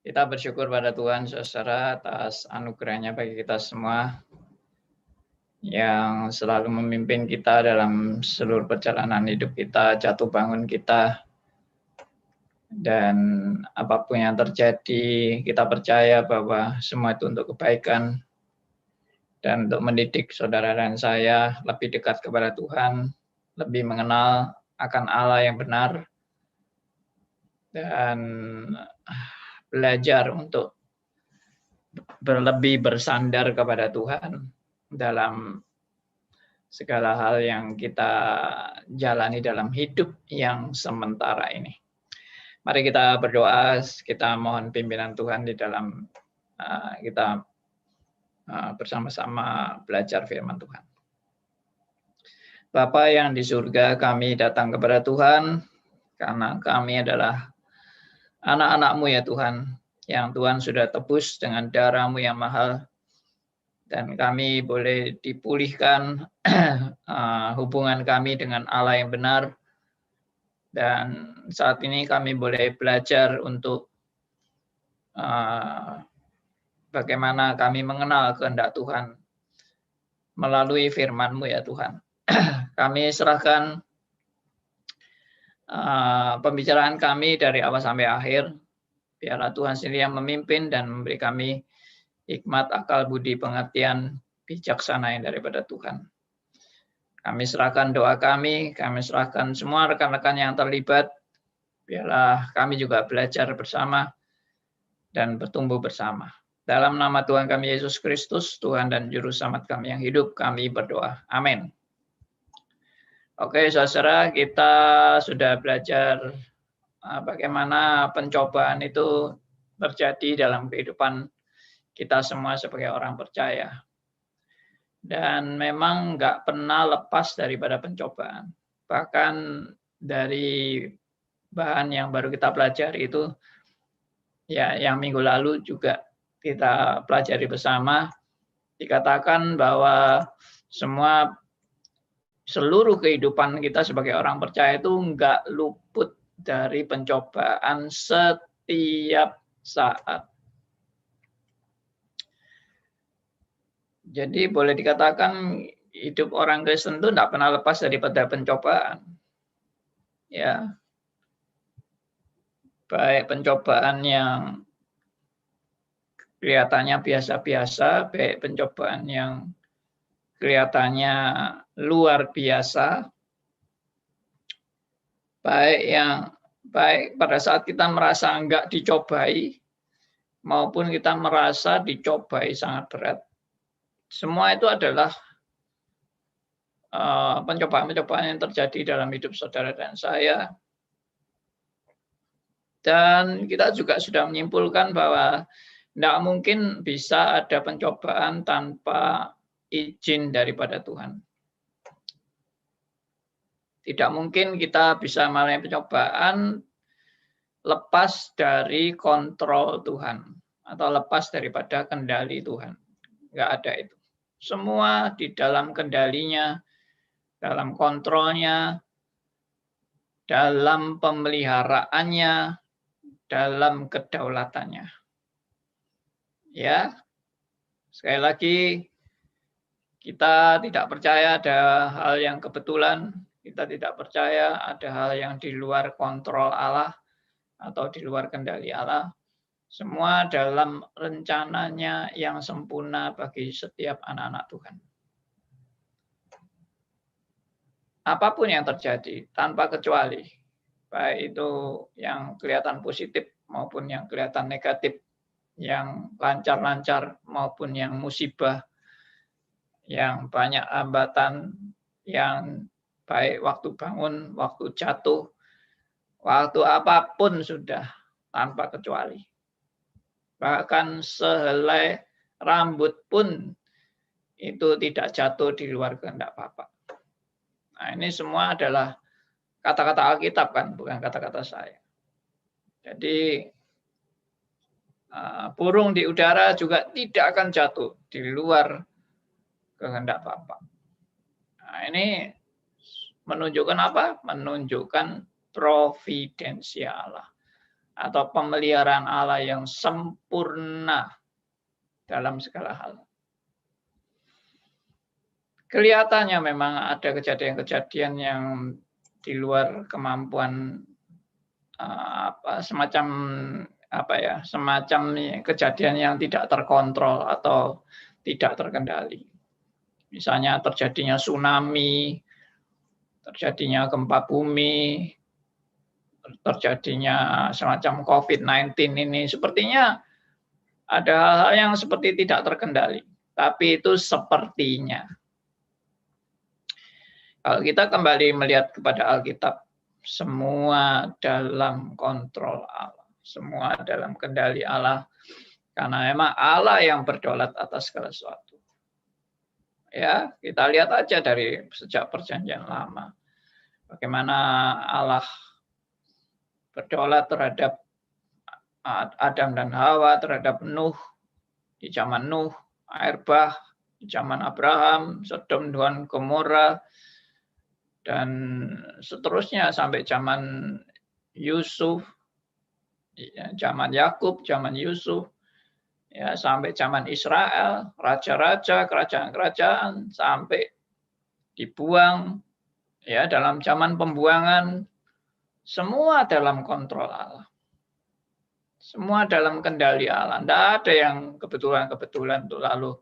Kita bersyukur pada Tuhan, saudara, atas anugerahnya bagi kita semua yang selalu memimpin kita dalam seluruh perjalanan hidup kita, jatuh bangun kita, dan apapun yang terjadi, kita percaya bahwa semua itu untuk kebaikan dan untuk mendidik saudara dan saya lebih dekat kepada Tuhan, lebih mengenal akan Allah yang benar, dan belajar untuk lebih bersandar kepada Tuhan dalam segala hal yang kita jalani dalam hidup yang sementara ini. Mari kita berdoa, kita mohon pimpinan Tuhan di dalam kita bersama-sama belajar firman Tuhan. Bapa yang di surga, kami datang kepada Tuhan karena kami adalah anak-anak-Mu ya Tuhan, yang Tuhan sudah tebus dengan darah-Mu yang mahal, dan kami boleh dipulihkan hubungan kami dengan Allah yang benar, dan saat ini kami boleh belajar untuk bagaimana kami mengenal kehendak Tuhan melalui firman-Mu ya Tuhan. Kami serahkan pembicaraan kami dari awal sampai akhir, biarlah Tuhan sendiri yang memimpin dan memberi kami hikmat, akal, budi, pengertian, bijaksana yang daripada Tuhan. Kami serahkan doa kami serahkan semua rekan-rekan yang terlibat, biarlah kami juga belajar bersama dan bertumbuh bersama. Dalam nama Tuhan kami Yesus Kristus, Tuhan dan Juru Selamat kami yang hidup, kami berdoa. Amin. Oke, saudara, kita sudah belajar bagaimana pencobaan itu terjadi dalam kehidupan kita semua sebagai orang percaya. Dan memang nggak pernah lepas daripada pencobaan. Bahkan dari bahan yang baru kita pelajari itu, ya yang minggu lalu juga kita pelajari bersama, dikatakan bahwa seluruh kehidupan kita sebagai orang percaya itu nggak luput dari pencobaan setiap saat. Jadi boleh dikatakan hidup orang Kristen itu tidak pernah lepas daripada pencobaan. Ya, baik pencobaan yang kelihatannya biasa-biasa, baik pencobaan yang kelihatannya luar biasa, baik pada saat kita merasa enggak dicobai, maupun kita merasa dicobai sangat berat. Semua itu adalah pencobaan-pencobaan yang terjadi dalam hidup saudara dan saya. Dan kita juga sudah menyimpulkan bahwa tidak mungkin bisa ada pencobaan tanpa izin daripada Tuhan. Tidak mungkin kita bisa mengalami pencobaan lepas dari kontrol Tuhan atau lepas daripada kendali Tuhan. Nggak ada itu. Semua di dalam kendalinya, dalam kontrolnya, dalam pemeliharaannya, dalam kedaulatannya. Ya, sekali lagi kita tidak percaya ada hal yang kebetulan, kita tidak percaya ada hal yang di luar kontrol Allah atau di luar kendali Allah. Semua dalam rencananya yang sempurna bagi setiap anak-anak Tuhan. Apapun yang terjadi, tanpa kecuali, baik itu yang kelihatan positif maupun yang kelihatan negatif, yang lancar-lancar maupun yang musibah, yang banyak hambatan, yang baik waktu bangun, waktu jatuh, waktu apapun sudah tanpa kecuali. Bahkan sehelai rambut pun itu tidak jatuh di luar kehendak Bapa. Nah, ini semua adalah kata-kata Alkitab kan, bukan kata-kata saya. Jadi burung di udara juga tidak akan jatuh di luar kehendak Bapa. Nah, ini menunjukkan apa? Menunjukkan providensia Allah. atau pemeliharaan Allah yang sempurna dalam segala hal. Kelihatannya memang ada kejadian-kejadian yang di luar kemampuan semacam kejadian yang tidak terkontrol atau tidak terkendali. Misalnya terjadinya tsunami, terjadinya gempa bumi, terjadinya semacam COVID-19 ini, sepertinya ada hal-hal yang seperti tidak terkendali. Tapi itu sepertinya. Kalau kita kembali melihat kepada Alkitab, semua dalam kontrol Allah, semua dalam kendali Allah, karena memang Allah yang berdaulat atas segala sesuatu. Ya, kita lihat aja dari sejak Perjanjian Lama, bagaimana Allah berdaulat terhadap Adam dan Hawa, terhadap Nuh di zaman Nuh, air bah di zaman Abraham, Sodom dan Gomora, dan seterusnya sampai zaman Yusuf, zaman Yakub, zaman Yusuf, ya sampai zaman Israel, raja-raja, kerajaan-kerajaan, sampai dibuang, ya dalam zaman pembuangan, semua dalam kontrol Allah. Semua dalam kendali Allah. Tidak ada yang kebetulan-kebetulan itu lalu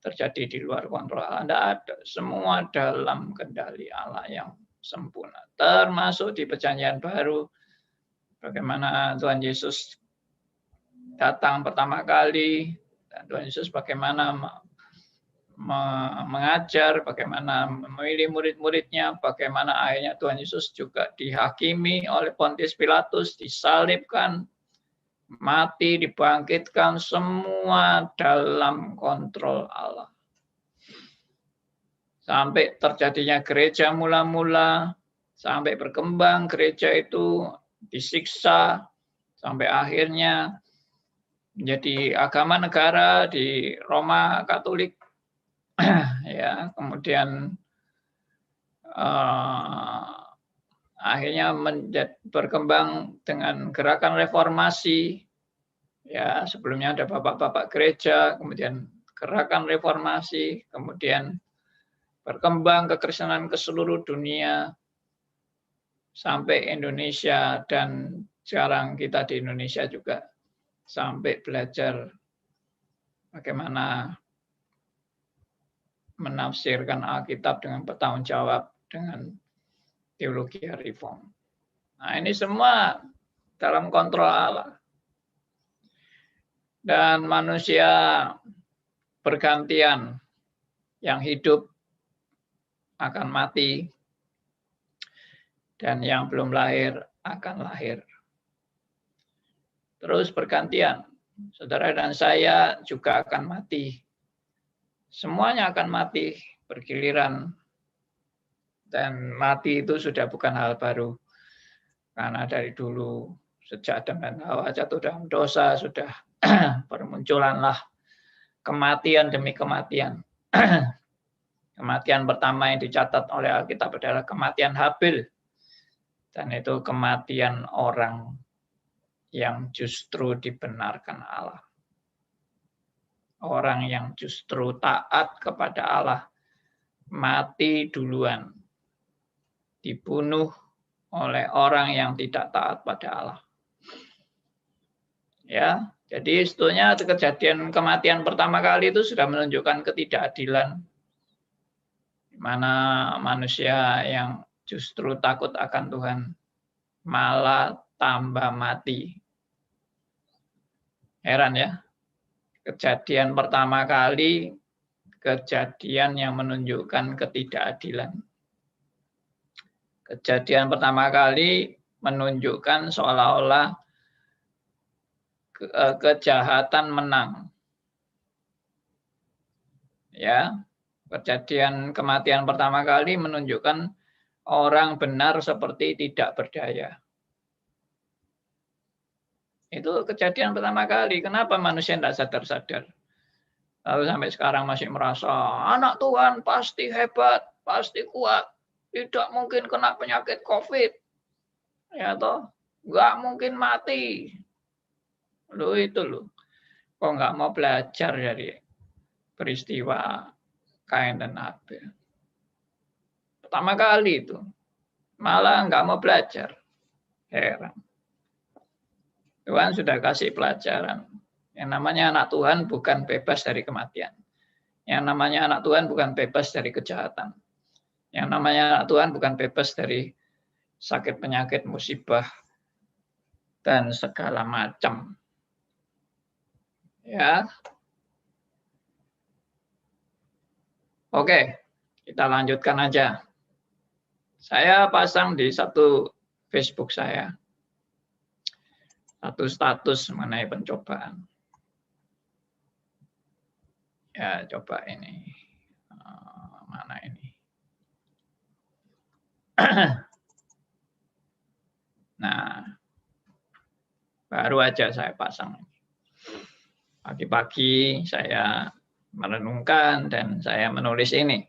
terjadi di luar kontrol Allah. Tidak ada. Semua dalam kendali Allah yang sempurna. Termasuk di Perjanjian Baru, bagaimana Tuhan Yesus datang pertama kali, dan Tuhan Yesus bagaimana mengajar, bagaimana memilih murid-muridnya, bagaimana akhirnya Tuhan Yesus juga dihakimi oleh Pontius Pilatus, disalibkan, mati, dibangkitkan, semua dalam kontrol Allah. Sampai terjadinya gereja mula-mula, sampai berkembang gereja itu disiksa, sampai akhirnya menjadi agama negara di Roma Katolik. Ya, kemudian akhirnya berkembang dengan gerakan reformasi. Ya, sebelumnya ada bapak-bapak gereja, kemudian gerakan reformasi, kemudian berkembang kekristenan ke seluruh dunia sampai Indonesia, dan sekarang kita di Indonesia juga sampai belajar bagaimana menafsirkan Alkitab dengan bertanggung jawab dengan teologi reform. Nah, ini semua dalam kontrol Allah. Dan manusia bergantian, yang hidup akan mati, dan yang belum lahir akan lahir. Terus bergantian, saudara dan saya juga akan mati. Semuanya akan mati bergiliran, dan mati itu sudah bukan hal baru. Karena dari dulu, sejak Adam dan Hawa jatuh dalam dosa, sudah bermunculanlah kematian demi kematian. Kematian pertama yang dicatat oleh Alkitab adalah kematian Habil. Dan itu kematian orang yang justru dibenarkan Allah. Orang yang justru taat kepada Allah mati duluan, dibunuh oleh orang yang tidak taat pada Allah. Ya, jadi sebetulnya kejadian kematian pertama kali itu sudah menunjukkan ketidakadilan, di mana manusia yang justru takut akan Tuhan malah tambah mati. Heran ya. Kejadian pertama kali, kejadian yang menunjukkan ketidakadilan. Kejadian pertama kali menunjukkan seolah-olah kejahatan menang. Ya, kejadian kematian pertama kali menunjukkan orang benar seperti tidak berdaya. Itu kejadian pertama kali. Kenapa manusia tidak sadar-sadar? Lalu sampai sekarang masih merasa anak Tuhan pasti hebat, pasti kuat, tidak mungkin kena penyakit COVID. Ya toh? nggak mungkin mati. Loh itu loh, kok nggak mau belajar dari peristiwa Kain dan Habel. Pertama kali itu, malah nggak mau belajar. Heran. Tuhan sudah kasih pelajaran. Yang namanya anak Tuhan bukan bebas dari kematian. Yang namanya anak Tuhan bukan bebas dari kejahatan. Yang namanya anak Tuhan bukan bebas dari sakit penyakit, musibah, dan segala macam. Ya, oke, kita lanjutkan aja. Saya pasang di satu Facebook saya satu status mengenai pencobaan. Ya, coba ini. Mana ini? Nah, baru aja saya pasang. Pagi-pagi saya merenungkan dan saya menulis ini.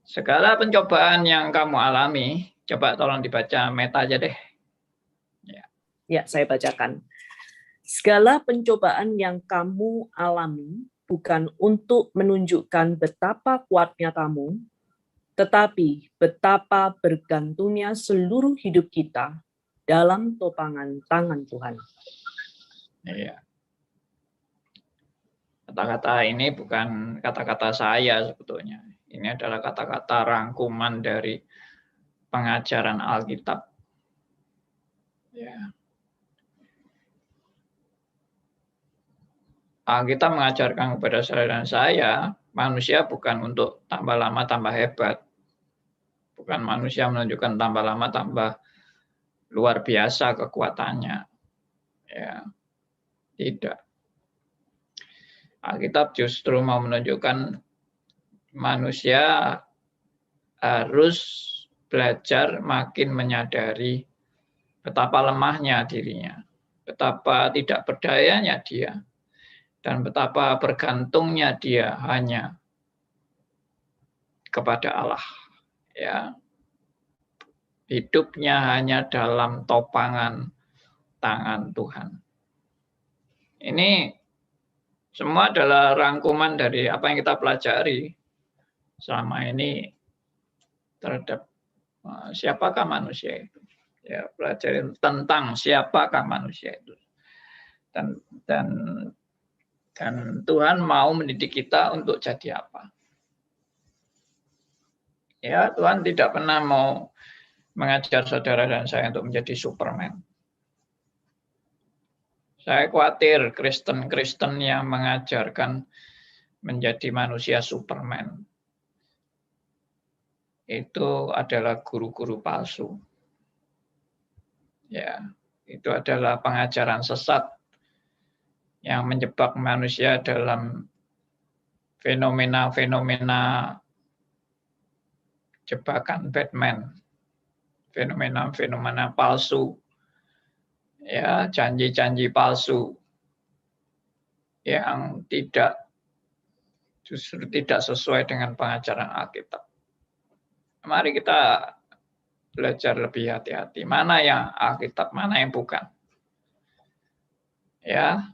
Segala pencobaan yang kamu alami, coba tolong dibaca Meta aja deh. Ya, saya bacakan. Segala pencobaan yang kamu alami bukan untuk menunjukkan betapa kuatnya kamu, tetapi betapa bergantungnya seluruh hidup kita dalam topangan tangan Tuhan. Iya. Kata-kata ini bukan kata-kata saya sebetulnya. Ini adalah kata-kata rangkuman dari pengajaran Alkitab. Ya. Alkitab mengajarkan kepada saya dan saya, manusia bukan untuk tambah lama tambah hebat. Bukan manusia menunjukkan tambah lama tambah luar biasa kekuatannya. Ya. Tidak. Alkitab justru mau menunjukkan manusia harus belajar makin menyadari betapa lemahnya dirinya, betapa tidak berdayanya dia, dan betapa bergantungnya dia hanya kepada Allah. Ya, hidupnya hanya dalam topangan tangan Tuhan. Ini semua adalah rangkuman dari apa yang kita pelajari selama ini terhadap siapakah manusia itu. Ya, pelajari tentang siapakah manusia itu. Dan Tuhan mau mendidik kita untuk jadi apa. Ya, Tuhan tidak pernah mau mengajar saudara dan saya untuk menjadi Superman. Saya khawatir Kristen-Kristen yang mengajarkan menjadi manusia Superman itu adalah guru-guru palsu. Ya, itu adalah pengajaran sesat yang menjebak manusia dalam fenomena-fenomena jebakan Batman, fenomena-fenomena palsu, ya, janji-janji palsu yang justru tidak sesuai dengan pengajaran Alkitab. Mari kita belajar lebih hati-hati. Mana yang Alkitab, mana yang bukan. Ya,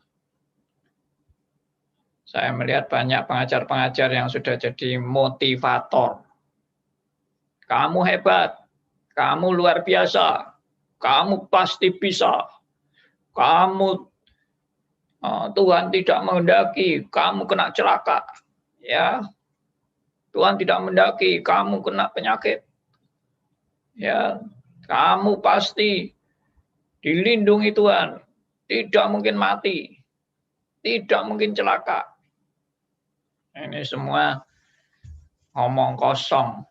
saya melihat banyak pengajar-pengajar yang sudah jadi motivator. Kamu hebat, kamu luar biasa, kamu pasti bisa, kamu Tuhan tidak menghendaki kamu kena celaka, ya. Tuhan tidak menghendaki kamu kena penyakit, ya. Kamu pasti dilindungi Tuhan, tidak mungkin mati, tidak mungkin celaka. Ini semua ngomong kosong.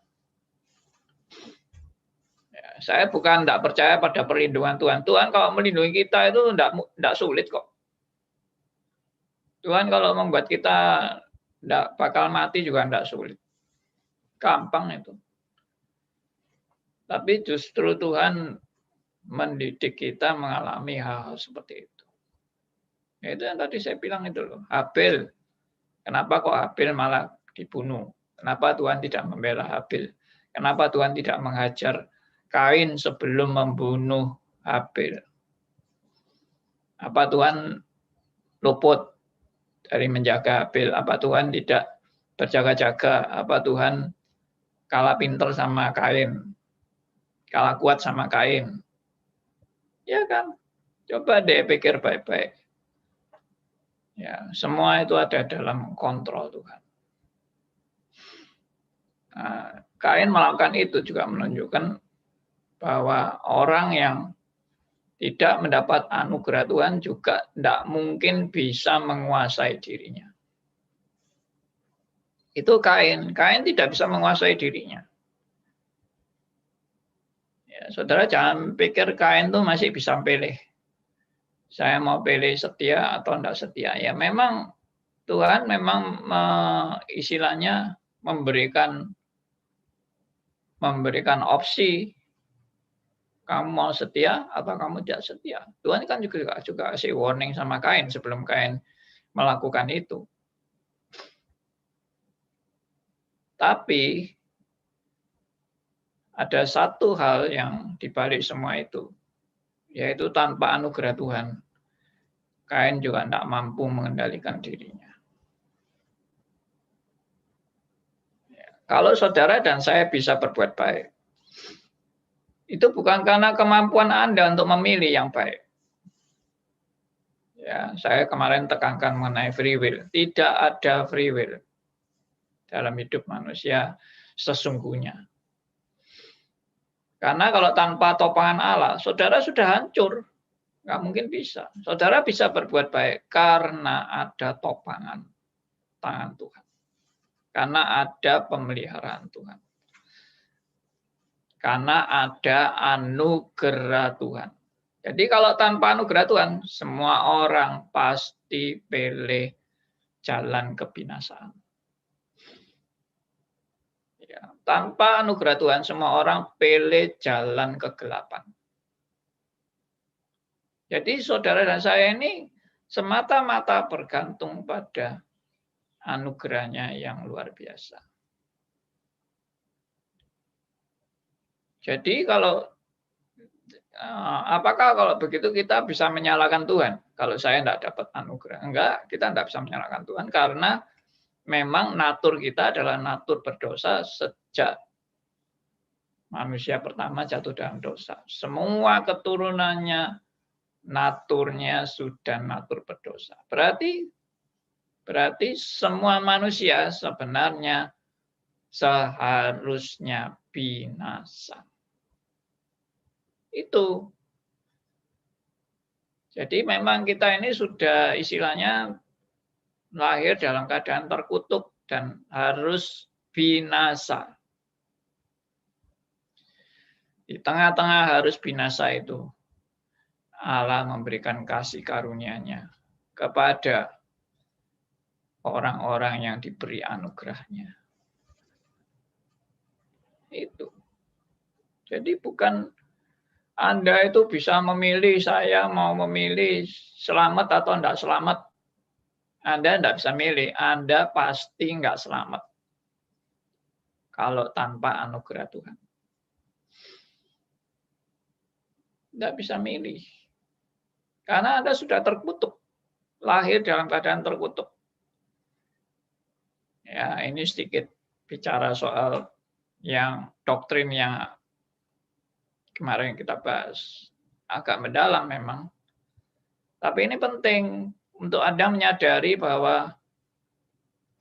Saya bukan tidak percaya pada perlindungan Tuhan. Tuhan kalau melindungi kita itu tidak sulit kok. Tuhan kalau membuat kita tidak bakal mati juga tidak sulit. Gampang itu. Tapi justru Tuhan mendidik kita mengalami hal-hal seperti itu. Itu yang tadi saya bilang itu loh. Habel. Kenapa kok Habel malah dibunuh? Kenapa Tuhan tidak membela Habel? Kenapa Tuhan tidak menghajar Kain sebelum membunuh Habil. Apa Tuhan luput dari menjaga Habil? Apa Tuhan tidak berjaga-jaga? Apa Tuhan kalah pinter sama Kain? Kalah kuat sama Kain? Ya kan? Coba deh pikir baik-baik. Ya, semua itu ada dalam kontrol Tuhan. Nah, Kain melakukan itu juga menunjukkan bahwa orang yang tidak mendapat anugerah Tuhan juga tidak mungkin bisa menguasai dirinya. Itu Kain. Kain tidak bisa menguasai dirinya. Ya, saudara jangan pikir Kain tuh masih bisa pilih. Saya mau pilih setia atau tidak setia. Ya memang Tuhan memang istilahnya memberikan opsi, kamu mau setia atau kamu tidak setia. Tuhan kan juga kasih warning sama Kain sebelum Kain melakukan itu. Tapi ada satu hal yang dibalik semua itu, yaitu tanpa anugerah Tuhan, Kain juga tidak mampu mengendalikan dirinya. Kalau saudara dan saya bisa berbuat baik, itu bukan karena kemampuan Anda untuk memilih yang baik. Ya, saya kemarin tekankan mengenai free will. Tidak ada free will dalam hidup manusia sesungguhnya. Karena kalau tanpa topangan Allah, saudara sudah hancur. Nggak mungkin bisa. Saudara bisa berbuat baik karena ada topangan tangan Tuhan. Karena ada pemeliharaan Tuhan. Karena ada anugerah Tuhan. Jadi kalau tanpa anugerah Tuhan, semua orang pasti pilih jalan kebinasaan. Ya, tanpa anugerah Tuhan, semua orang pilih jalan kegelapan. Jadi saudara dan saya ini semata-mata bergantung pada anugerahnya yang luar biasa. Jadi apakah kalau begitu kita bisa menyalahkan Tuhan? Kalau saya tidak dapat anugerah. Enggak, kita tidak bisa menyalahkan Tuhan karena memang natur kita adalah natur berdosa sejak manusia pertama jatuh dalam dosa. Semua keturunannya, naturnya sudah natur berdosa. Berarti semua manusia sebenarnya seharusnya binasa. Itu. Jadi memang kita ini sudah istilahnya lahir dalam keadaan terkutuk dan harus binasa. Di tengah-tengah harus binasa itu, Allah memberikan kasih karunia-Nya kepada orang-orang yang diberi anugerahnya. Itu. Jadi bukan Anda itu bisa memilih, saya mau memilih selamat atau tidak selamat. Anda tidak bisa milih, Anda pasti nggak selamat kalau tanpa anugerah Tuhan. Tidak bisa milih. Karena Anda sudah terkutuk, lahir dalam keadaan terkutuk. Ya, ini sedikit bicara soal yang doktrin yang kemarin kita bahas. Agak mendalam memang. Tapi ini penting untuk Anda menyadari bahwa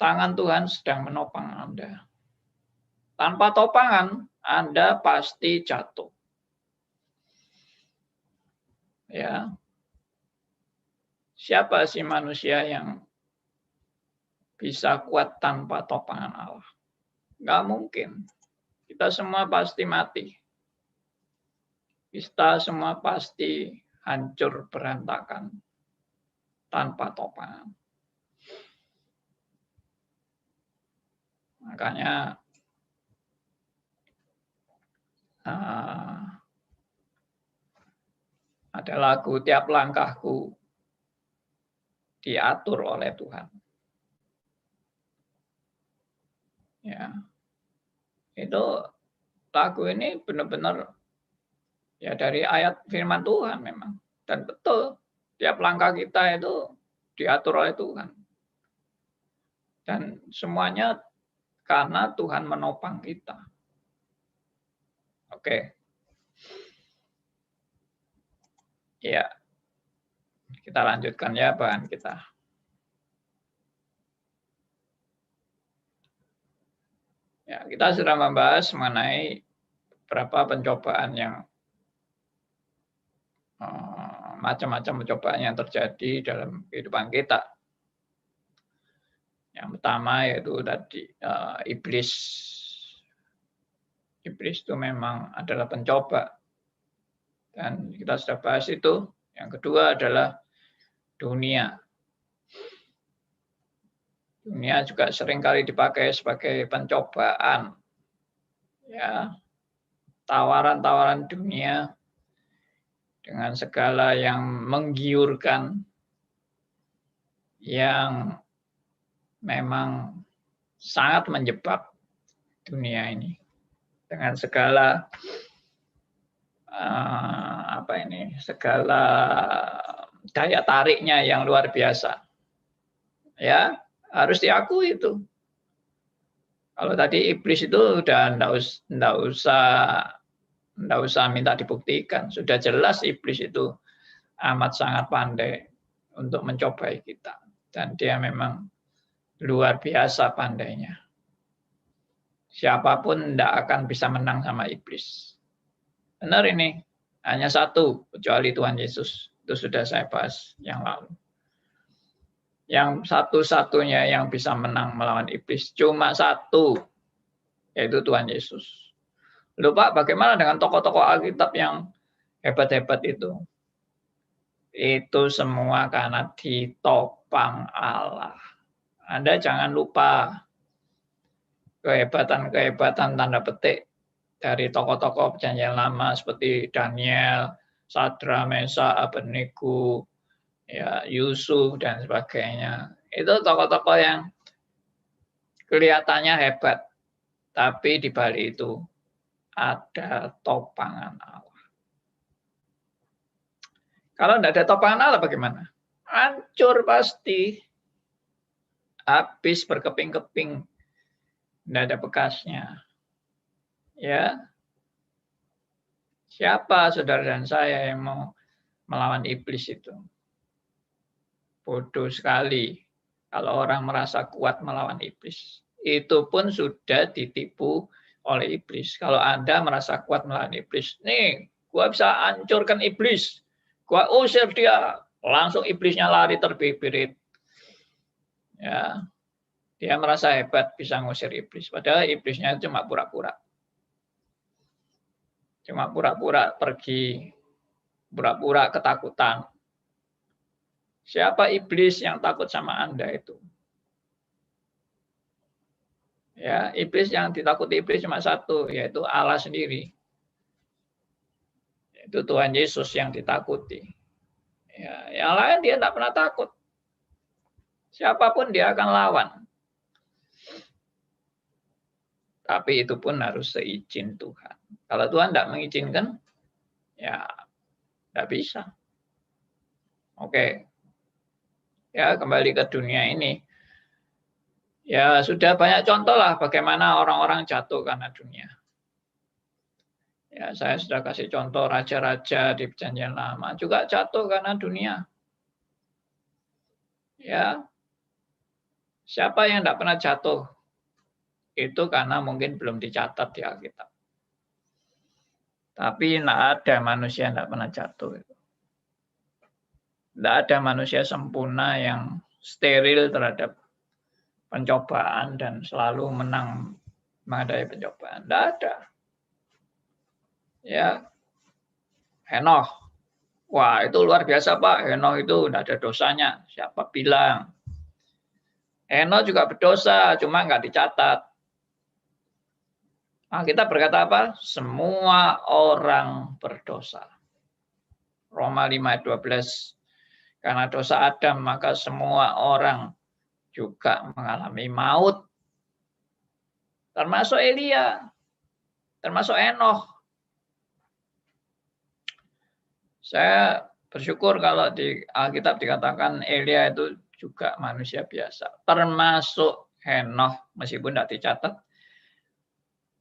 tangan Tuhan sedang menopang Anda. Tanpa topangan, Anda pasti jatuh. Ya. Siapa sih manusia yang bisa kuat tanpa topangan Allah? Nggak mungkin. Kita semua pasti mati. Kita semua pasti hancur berantakan tanpa topangan. Makanya ada lagu tiap langkahku diatur oleh Tuhan. Ya, itu lagu ini benar-benar Ya dari ayat firman Tuhan memang. Dan betul, tiap langkah kita itu diatur oleh Tuhan. Dan semuanya karena Tuhan menopang kita. Oke. Ya, kita lanjutkan ya bahan kita. Ya, kita sudah membahas mengenai beberapa pencobaan yang macam-macam pencobaan yang terjadi dalam kehidupan kita. Yang pertama yaitu tadi iblis. Iblis itu memang adalah pencoba. Dan kita sudah bahas itu. Yang kedua adalah dunia. Dunia juga seringkali dipakai sebagai pencobaan. Ya, tawaran-tawaran dunia dengan segala yang menggiurkan, yang memang sangat menjebak dunia ini dengan segala segala daya tariknya yang luar biasa. Ya, harus diakui itu. Kalau tadi iblis itu udah enggak usah minta dibuktikan. Sudah jelas iblis itu amat sangat pandai untuk mencobai kita. Dan dia memang luar biasa pandainya. Siapapun enggak akan bisa menang sama iblis. Benar ini, hanya satu, kecuali Tuhan Yesus. Itu sudah saya bahas yang lalu. Yang satu-satunya yang bisa menang melawan iblis cuma satu, yaitu Tuhan Yesus. Lupa bagaimana dengan tokoh-tokoh Alkitab yang hebat-hebat itu? Itu semua karena ditopang Allah. Anda jangan lupa kehebatan-kehebatan tanda petik dari tokoh-tokoh Perjanjian Lama seperti Daniel, Sadra, Mesa, Abednego, ya, Yusuf dan sebagainya. Itu tokoh-tokoh yang kelihatannya hebat, tapi di balik itu ada topangan Allah. Kalau tidak ada topangan Allah bagaimana? Hancur pasti. Habis berkeping-keping. Tidak ada bekasnya. Ya. Siapa saudara dan saya yang mau melawan iblis itu? Bodoh sekali kalau orang merasa kuat melawan iblis. Itu pun sudah ditipu oleh iblis. Kalau Anda merasa kuat melawan iblis, nih, gua bisa hancurkan iblis. Gua usir dia, langsung iblisnya lari terbirit-birit. Ya, dia merasa hebat bisa ngusir iblis. Padahal iblisnya cuma pura-pura. Cuma pura-pura pergi, pura-pura ketakutan. Siapa iblis yang takut sama Anda itu? Ya, iblis yang ditakuti iblis cuma satu, yaitu Allah sendiri. Itu Tuhan Yesus yang ditakuti. Ya, yang lain dia tidak pernah takut. Siapapun dia akan lawan. Tapi itu pun harus seizin Tuhan. Kalau Tuhan tidak mengizinkan, ya tidak bisa. Oke. Ya, kembali ke dunia ini. Ya, sudah banyak contoh lah bagaimana orang-orang jatuh karena dunia. Ya, saya sudah kasih contoh raja-raja di Perjanjian Lama juga jatuh karena dunia. Ya, siapa yang tidak pernah jatuh? Itu karena mungkin belum dicatat di Alkitab. Tapi tidak ada manusia yang tidak pernah jatuh. Tidak ada manusia sempurna yang steril terhadap pencobaan dan selalu menang menghadapi pencobaan. Tidak ada. Ya, Henoh. Wah, itu luar biasa, Pak. Henoh itu tidak ada dosanya. Siapa bilang? Henoh juga berdosa, cuma nggak dicatat. Nah, kita berkata apa? Semua orang berdosa. Roma 5 ayat 12. Karena dosa Adam, maka semua orang juga mengalami maut. Termasuk Elia, termasuk Henoh. Saya bersyukur kalau di Alkitab dikatakan Elia itu juga manusia biasa, termasuk Henoh, meskipun tidak dicatat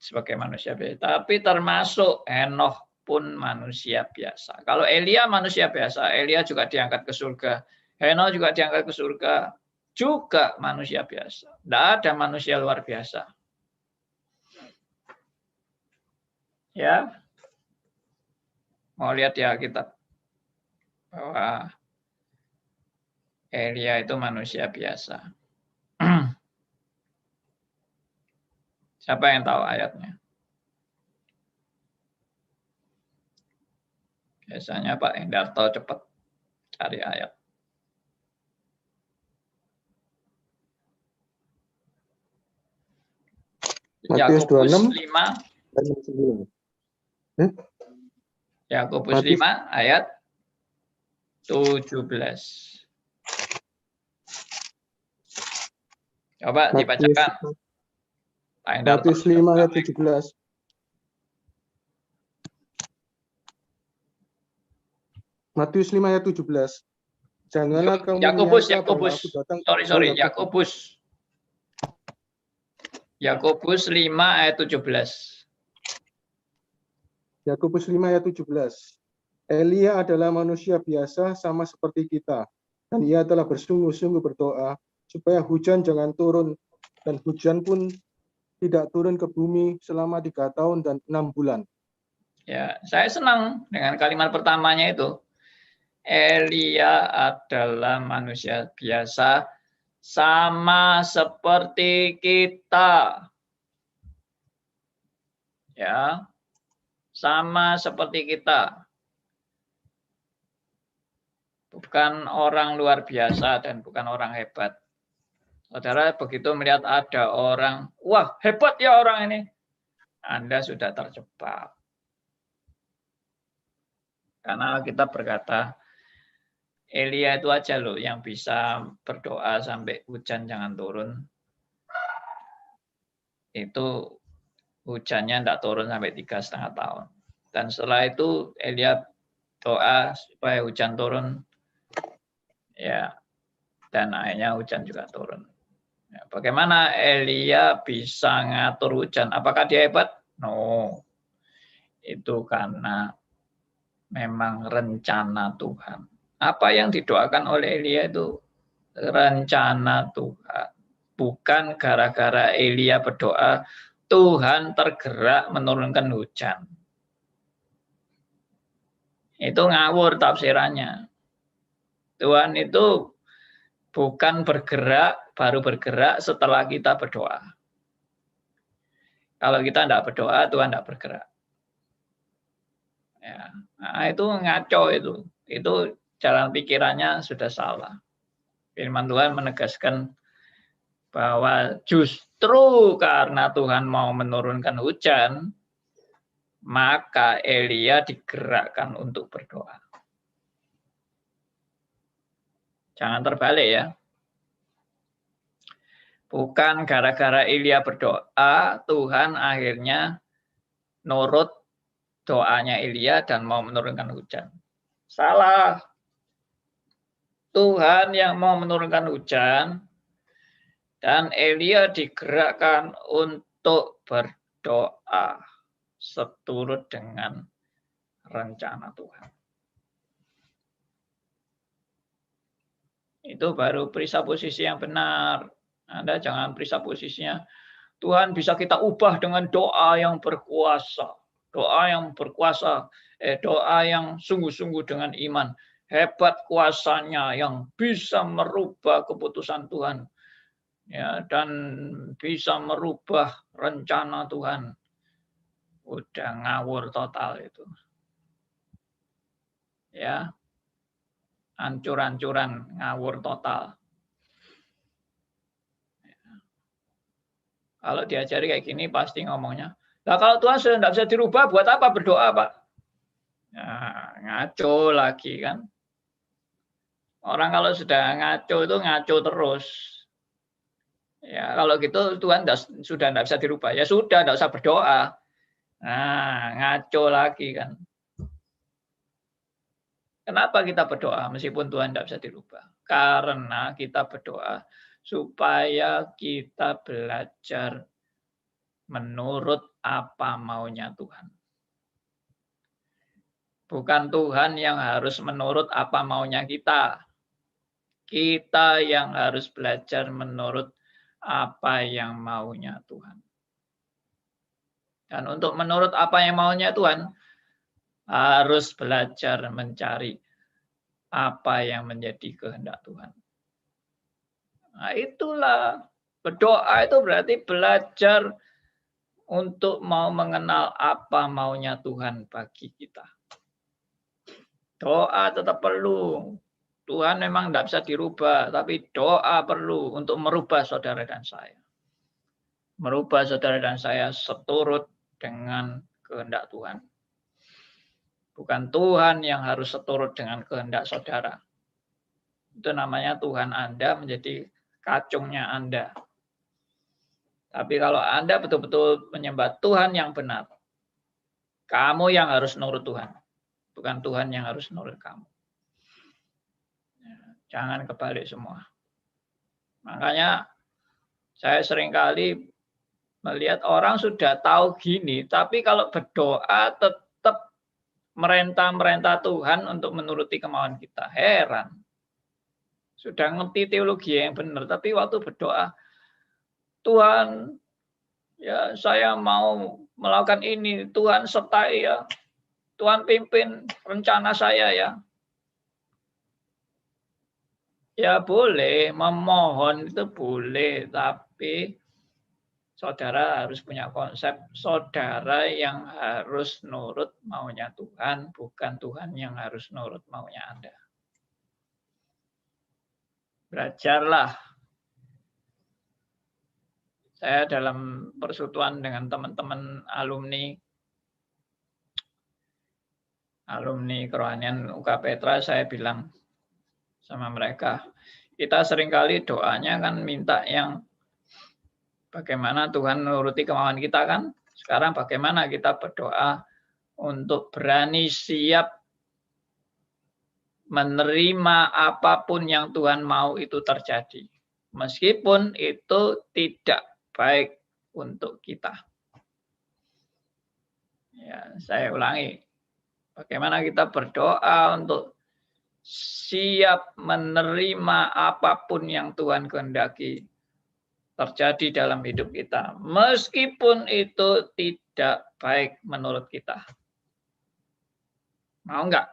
sebagai manusia biasa, tapi termasuk Henoh pun manusia biasa. Kalau Elia manusia biasa, Elia juga diangkat ke surga, Henoh juga diangkat ke surga, juga manusia biasa. Tidak ada manusia luar biasa. Ya, mau lihat di Alkitab bahwa Elia itu manusia biasa. Siapa yang tahu ayatnya? Biasanya Pak Endarto cepat cari ayat. Matius Yakobus 26 5. Yakobus Matius 5 ayat 17. Coba dibacakan. Pak Endarto. Matius 5 ayat 17. Matius 5 ayat 17. Janganlah kamu menyangka bahwa aku datang. Sorry, Yakobus. Yakobus 5 ayat 17. Yakobus 5 ayat 17. Elia adalah manusia biasa sama seperti kita, dan ia telah bersungguh-sungguh berdoa supaya hujan jangan turun, dan hujan pun tidak turun ke bumi selama 3 tahun dan 6 bulan. Ya, saya senang dengan kalimat pertamanya itu. Elia adalah manusia biasa sama seperti kita. Ya. Sama seperti kita. Bukan orang luar biasa dan bukan orang hebat. Saudara begitu melihat ada orang, wah hebat ya orang ini, Anda sudah terjebak. Karena kita berkata, Elia itu aja loh yang bisa berdoa sampai hujan jangan turun. Itu hujannya tidak turun sampai 3,5 tahun. Dan setelah itu Elia doa supaya hujan turun. Ya, dan akhirnya hujan juga turun. Ya, bagaimana Elia bisa ngatur hujan? Apakah dia hebat? No. Itu karena memang rencana Tuhan. Apa yang didoakan oleh Elia itu rencana Tuhan. Bukan gara-gara Elia berdoa, Tuhan tergerak menurunkan hujan. Itu ngawur tafsirannya. Tuhan itu bukan bergerak, baru bergerak setelah kita berdoa. Kalau kita tidak berdoa, Tuhan tidak bergerak. Ya, nah itu ngaco itu. Itu jalan pikirannya sudah salah. Firman Tuhan menegaskan bahwa justru karena Tuhan mau menurunkan hujan, maka Elia digerakkan untuk berdoa. Jangan terbalik ya. Bukan gara-gara Elia berdoa, Tuhan akhirnya nurut doanya Elia dan mau menurunkan hujan. Salah. Tuhan yang mau menurunkan hujan dan Elia digerakkan untuk berdoa seturut dengan rencana Tuhan. Itu baru periksa posisi yang benar. Anda jangan periksa posisinya. Tuhan bisa kita ubah dengan doa yang berkuasa. Doa yang berkuasa, doa yang sungguh-sungguh dengan iman. Hebat kuasanya yang bisa merubah keputusan Tuhan. Ya, dan bisa merubah rencana Tuhan. Udah ngawur total itu. Ya. Hancur-hancuran, ngawur total. Kalau diajari kayak gini pasti ngomongnya, nah kalau Tuhan sudah tidak bisa dirubah, buat apa berdoa Pak? Nah, ngaco lagi kan. Orang kalau sudah ngaco itu ngaco terus. Ya kalau gitu Tuhan sudah tidak bisa dirubah, ya sudah tidak usah berdoa. Nah ngaco lagi kan. Kenapa kita berdoa meskipun Tuhan tidak bisa dirubah? Karena kita berdoa supaya kita belajar menurut apa maunya Tuhan. Bukan Tuhan yang harus menurut apa maunya kita. Kita yang harus belajar menurut apa yang maunya Tuhan. Dan untuk menurut apa yang maunya Tuhan, harus belajar mencari apa yang menjadi kehendak Tuhan. Nah, itulah berdoa itu berarti belajar untuk mau mengenal apa maunya Tuhan bagi kita. Doa tetap perlu. Tuhan memang tidak bisa dirubah, tapi doa perlu untuk merubah saudara dan saya. Merubah saudara dan saya seturut dengan kehendak Tuhan. Bukan Tuhan yang harus seturut dengan kehendak saudara. Itu namanya Tuhan Anda menjadi kacungnya Anda. Tapi kalau Anda betul-betul menyembah Tuhan yang benar, kamu yang harus nurut Tuhan. Bukan Tuhan yang harus nurut kamu. Jangan kebalik semua. Makanya saya seringkali melihat orang sudah tahu gini, tapi kalau berdoa tetap merentah-merentah Tuhan untuk menuruti kemauan kita. Heran. Sudah ngerti teologi yang benar, tapi waktu berdoa, Tuhan, ya saya mau melakukan ini, Tuhan sertai ya, Tuhan pimpin rencana saya ya. Ya boleh, memohon itu boleh, tapi saudara harus punya konsep saudara yang harus nurut maunya Tuhan, bukan Tuhan yang harus nurut maunya Anda. Belajarlah. Saya dalam persekutuan dengan teman-teman alumni kerohanian UK Petra, saya bilang sama mereka, kita seringkali doanya kan minta yang bagaimana Tuhan menuruti kemauan kita kan. Sekarang bagaimana kita berdoa untuk berani siap menerima apapun yang Tuhan mau itu terjadi. Meskipun itu tidak baik untuk kita. Ya, saya ulangi. Bagaimana kita berdoa untuk siap menerima apapun yang Tuhan kehendaki terjadi dalam hidup kita, meskipun itu tidak baik menurut kita. Mau enggak?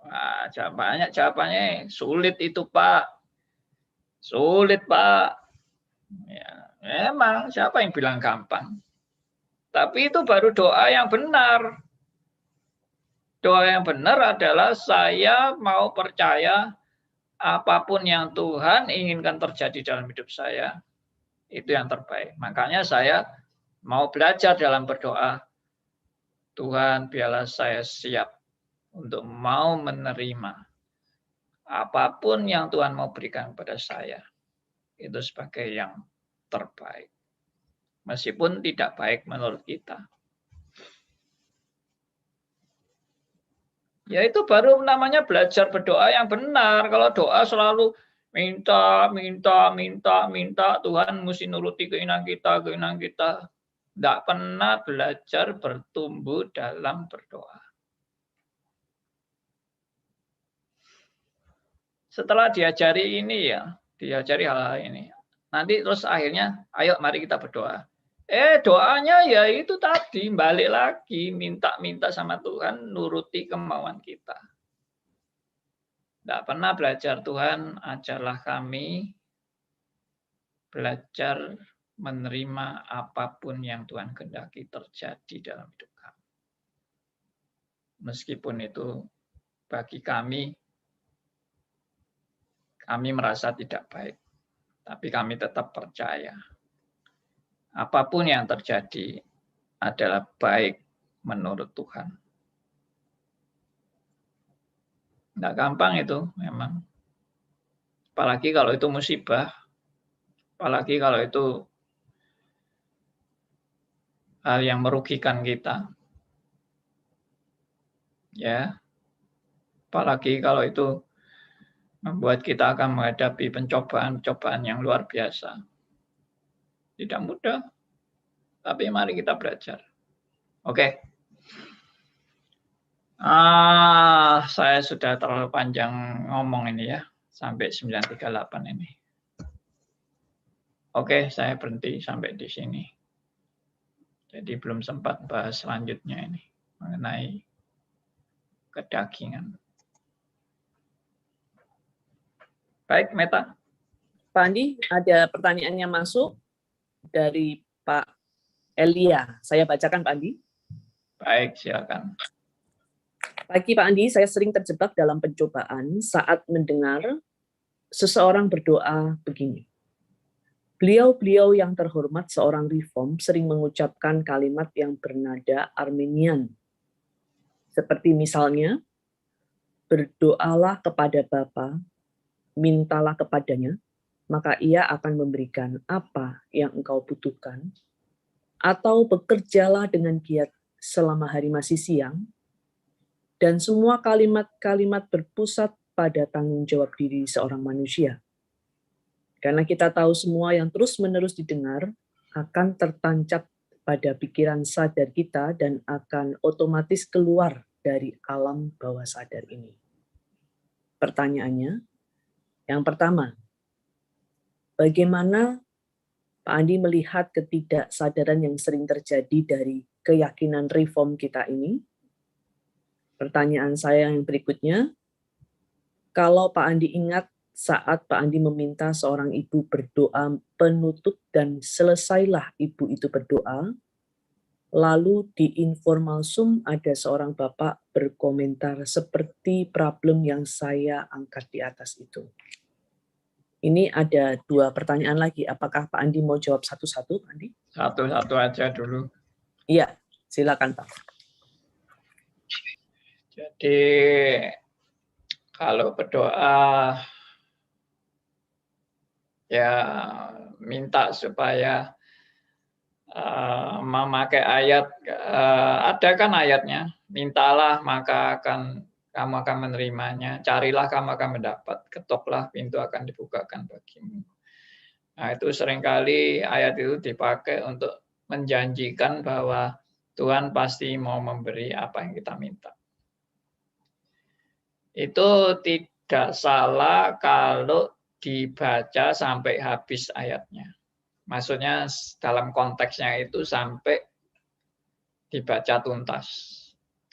Wah, jawabannya sulit itu, Pak. Sulit, Pak. Ya, memang siapa yang bilang gampang? Tapi itu baru doa yang benar. Doa yang benar adalah saya mau percaya apapun yang Tuhan inginkan terjadi dalam hidup saya, itu yang terbaik. Makanya saya mau belajar dalam berdoa, Tuhan biarlah saya siap untuk mau menerima apapun yang Tuhan mau berikan kepada saya. Itu sebagai yang terbaik. Meskipun tidak baik menurut kita. Ya itu baru namanya belajar berdoa yang benar. Kalau doa selalu minta, Tuhan mesti nuruti keinginan kita. Tidak pernah belajar bertumbuh dalam berdoa. Setelah diajari ini ya, diajari hal-hal ini. Nanti terus akhirnya, ayo mari kita berdoa. Doanya ya itu tadi, balik lagi, minta sama Tuhan, nuruti kemauan kita. Tidak pernah belajar, Tuhan ajarlah kami belajar menerima apapun yang Tuhan kehendaki terjadi dalam hidup kami. Meskipun itu bagi kami merasa tidak baik, tapi kami tetap percaya. Apapun yang terjadi adalah baik menurut Tuhan. Tidak gampang itu memang. Apalagi kalau itu musibah. Apalagi kalau itu hal yang merugikan kita. Ya. Apalagi kalau itu membuat kita akan menghadapi pencobaan-pencobaan yang luar biasa. Tidak mudah, tapi mari kita belajar. Oke. Saya sudah terlalu panjang ngomong ini ya, sampai 9:38 ini. Oke, saya berhenti sampai di sini. Jadi belum sempat bahas selanjutnya ini, mengenai kedagingan. Baik, Meta. Pak Andi, ada pertanyaan yang masuk dari Pak Elia. Saya bacakan, Pak Andi. Baik, silakan. Pagi Pak Andi, saya sering terjebak dalam pencobaan saat mendengar seseorang berdoa begini. Beliau-beliau yang terhormat seorang reform sering mengucapkan kalimat yang bernada Armenian. Seperti misalnya, berdoalah kepada Bapa, mintalah kepadanya, maka ia akan memberikan apa yang engkau butuhkan, atau bekerjalah dengan giat selama hari masih siang, dan semua kalimat-kalimat berpusat pada tanggung jawab diri seorang manusia. Karena kita tahu semua yang terus-menerus didengar akan tertancap pada pikiran sadar kita dan akan otomatis keluar dari alam bawah sadar ini. Pertanyaannya, yang pertama, bagaimana Pak Andi melihat ketidaksadaran yang sering terjadi dari keyakinan reform kita ini? Pertanyaan saya yang berikutnya, kalau Pak Andi ingat saat Pak Andi meminta seorang ibu berdoa penutup dan selesailah ibu itu berdoa, lalu di informal Zoom ada seorang bapak berkomentar seperti problem yang saya angkat di atas itu. Ini ada 2 pertanyaan lagi. Apakah Pak Andi mau jawab satu-satu, Pak Andi? Satu-satu aja dulu. Iya, silakan Pak. Jadi kalau berdoa ya minta supaya memakai ayat, ada kan ayatnya, mintalah maka kamu akan menerimanya, carilah kamu akan mendapat, ketoklah pintu akan dibukakan bagimu. Nah itu seringkali ayat itu dipakai untuk menjanjikan bahwa Tuhan pasti mau memberi apa yang kita minta. Itu tidak salah kalau dibaca sampai habis ayatnya. Maksudnya dalam konteksnya itu sampai dibaca tuntas.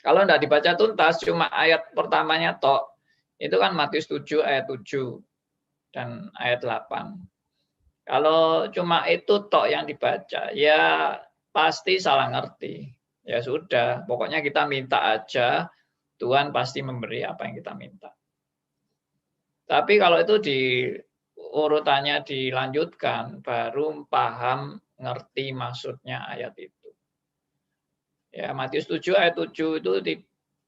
Kalau tidak dibaca tuntas, cuma ayat pertamanya tok, itu kan Matius 7 ayat 7 dan ayat 8. Kalau cuma itu tok yang dibaca, ya pasti salah ngerti. Ya sudah, pokoknya kita minta aja, Tuhan pasti memberi apa yang kita minta. Tapi kalau itu urutannya dilanjutkan, baru paham, ngerti maksudnya ayat itu. Ya, Matius 7 ayat 7 itu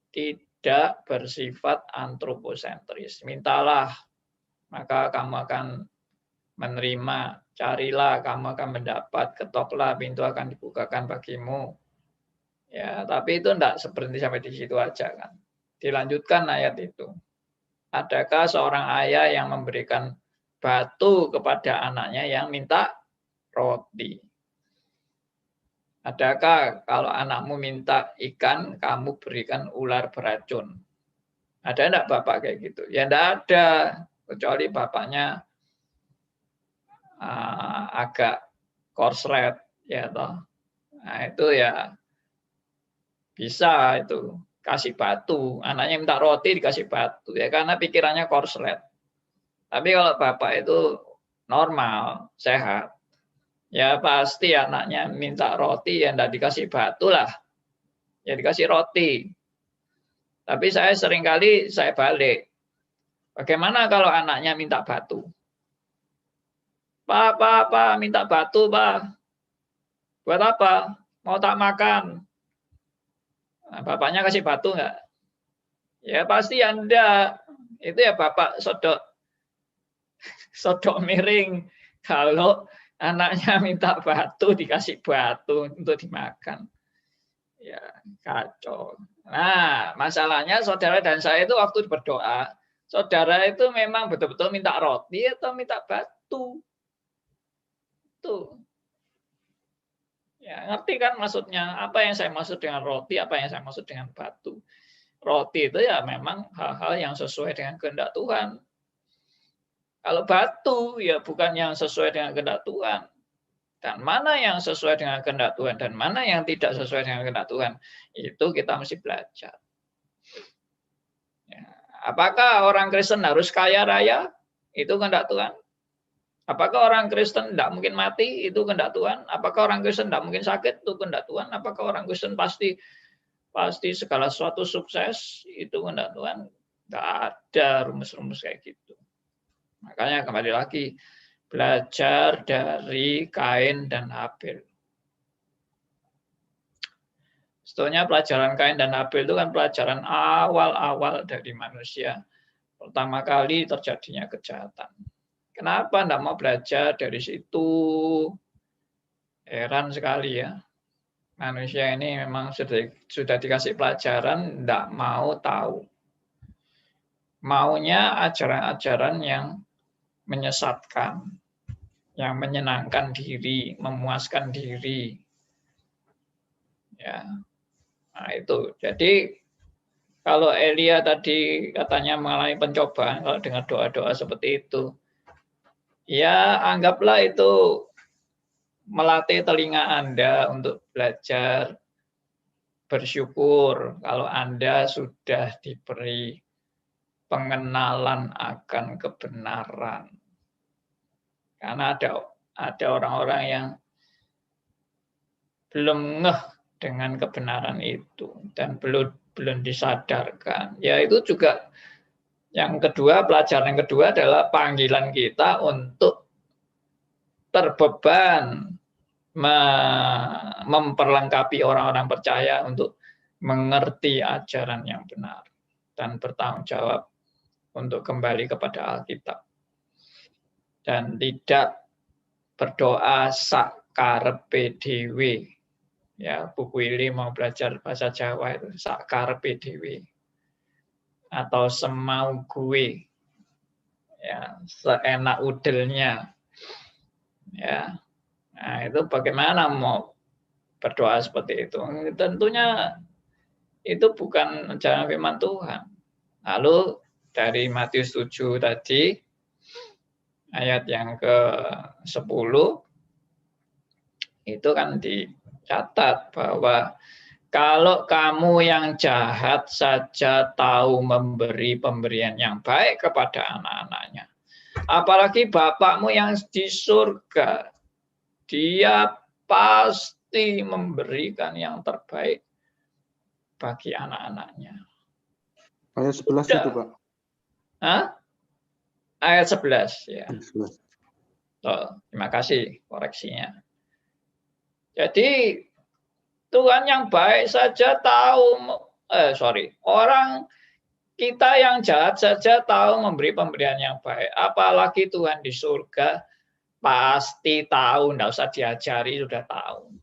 tidak bersifat antroposentris. Mintalah, maka kamu akan menerima. Carilah, kamu akan mendapat. Ketoklah, pintu akan dibukakan bagimu. Ya, tapi itu enggak seperti sampai di situ aja kan. Dilanjutkan ayat itu. Adakah seorang ayah yang memberikan batu kepada anaknya yang minta roti? Adakah kalau anakmu minta ikan, kamu berikan ular beracun? Ada enggak bapak kayak gitu? Ya enggak ada, kecuali bapaknya agak korslet, ya toh. Nah itu ya bisa itu kasih batu, anaknya minta roti dikasih batu ya karena pikirannya korslet. Tapi kalau bapak itu normal, sehat, ya pasti anaknya minta roti ya enggak dikasih batu lah, ya dikasih roti. Tapi saya seringkali saya balik. Bagaimana kalau anaknya minta batu? Pak, minta batu, Pak. Buat apa? Mau tak makan. Nah, bapaknya kasih batu enggak? Ya pasti ya enggak. Itu ya bapak sodok miring kalau anaknya minta batu dikasih batu untuk dimakan. Ya, kacau. Nah, masalahnya saudara dan saya itu waktu berdoa, saudara itu memang betul-betul minta roti atau minta batu? Tuh. Ya, ngerti kan maksudnya? Apa yang saya maksud dengan roti, apa yang saya maksud dengan batu? Roti itu ya memang hal-hal yang sesuai dengan kehendak Tuhan. Kalau batu ya bukan yang sesuai dengan kehendak Tuhan. Dan mana yang sesuai dengan kehendak Tuhan dan mana yang tidak sesuai dengan kehendak Tuhan, itu kita mesti belajar. Ya. Apakah orang Kristen harus kaya raya? Itu kehendak Tuhan. Apakah orang Kristen tidak mungkin mati? Itu kehendak Tuhan. Apakah orang Kristen tidak mungkin sakit? Itu kehendak Tuhan. Apakah orang Kristen pasti segala sesuatu sukses? Itu kehendak Tuhan. Tidak ada rumus-rumus kayak gitu. Makanya kembali lagi, belajar dari Kain dan Habel. Sebetulnya pelajaran Kain dan Habel itu kan pelajaran awal-awal dari manusia. Pertama kali terjadinya kejahatan. Kenapa tidak mau belajar dari situ? Heran sekali ya. Manusia ini memang sudah dikasih pelajaran, tidak mau tahu. Maunya ajaran-ajaran yang menyesatkan, yang menyenangkan diri, memuaskan diri. Ya. Nah, itu. Jadi kalau Elia tadi katanya mengalami pencobaan, kalau dengar doa-doa seperti itu, ya anggaplah itu melatih telinga Anda untuk belajar bersyukur kalau Anda sudah diberi pengenalan akan kebenaran. Karena ada orang-orang yang belum ngeh dengan kebenaran itu dan belum disadarkan. Ya itu juga yang kedua, pelajaran yang kedua adalah panggilan kita untuk terbeban memperlengkapi orang-orang percaya untuk mengerti ajaran yang benar dan bertanggung jawab untuk kembali kepada Alkitab. Dan tidak berdoa sak karepe dhewe. Ya, Bu Willy mau belajar bahasa Jawa itu sak karepe dhewe. Atau semau gue. Ya, seenak udelnya. Ya. Nah, itu bagaimana mau berdoa seperti itu? Tentunya itu bukan ajaran firman Tuhan. Lalu dari Matius 7 tadi, ayat yang ke-10, itu kan dicatat bahwa kalau kamu yang jahat saja tahu memberi pemberian yang baik kepada anak-anaknya, apalagi Bapakmu yang di surga, Dia pasti memberikan yang terbaik bagi anak-anaknya. Ayat 11 itu, Pak. Hah? Ayat 11 ya. 11. Oh, terima kasih koreksinya. Jadi Tuhan yang baik saja tahu, orang kita yang jahat saja tahu memberi pemberian yang baik. Apalagi Tuhan di surga pasti tahu, tidak usah diajari, sudah tahu.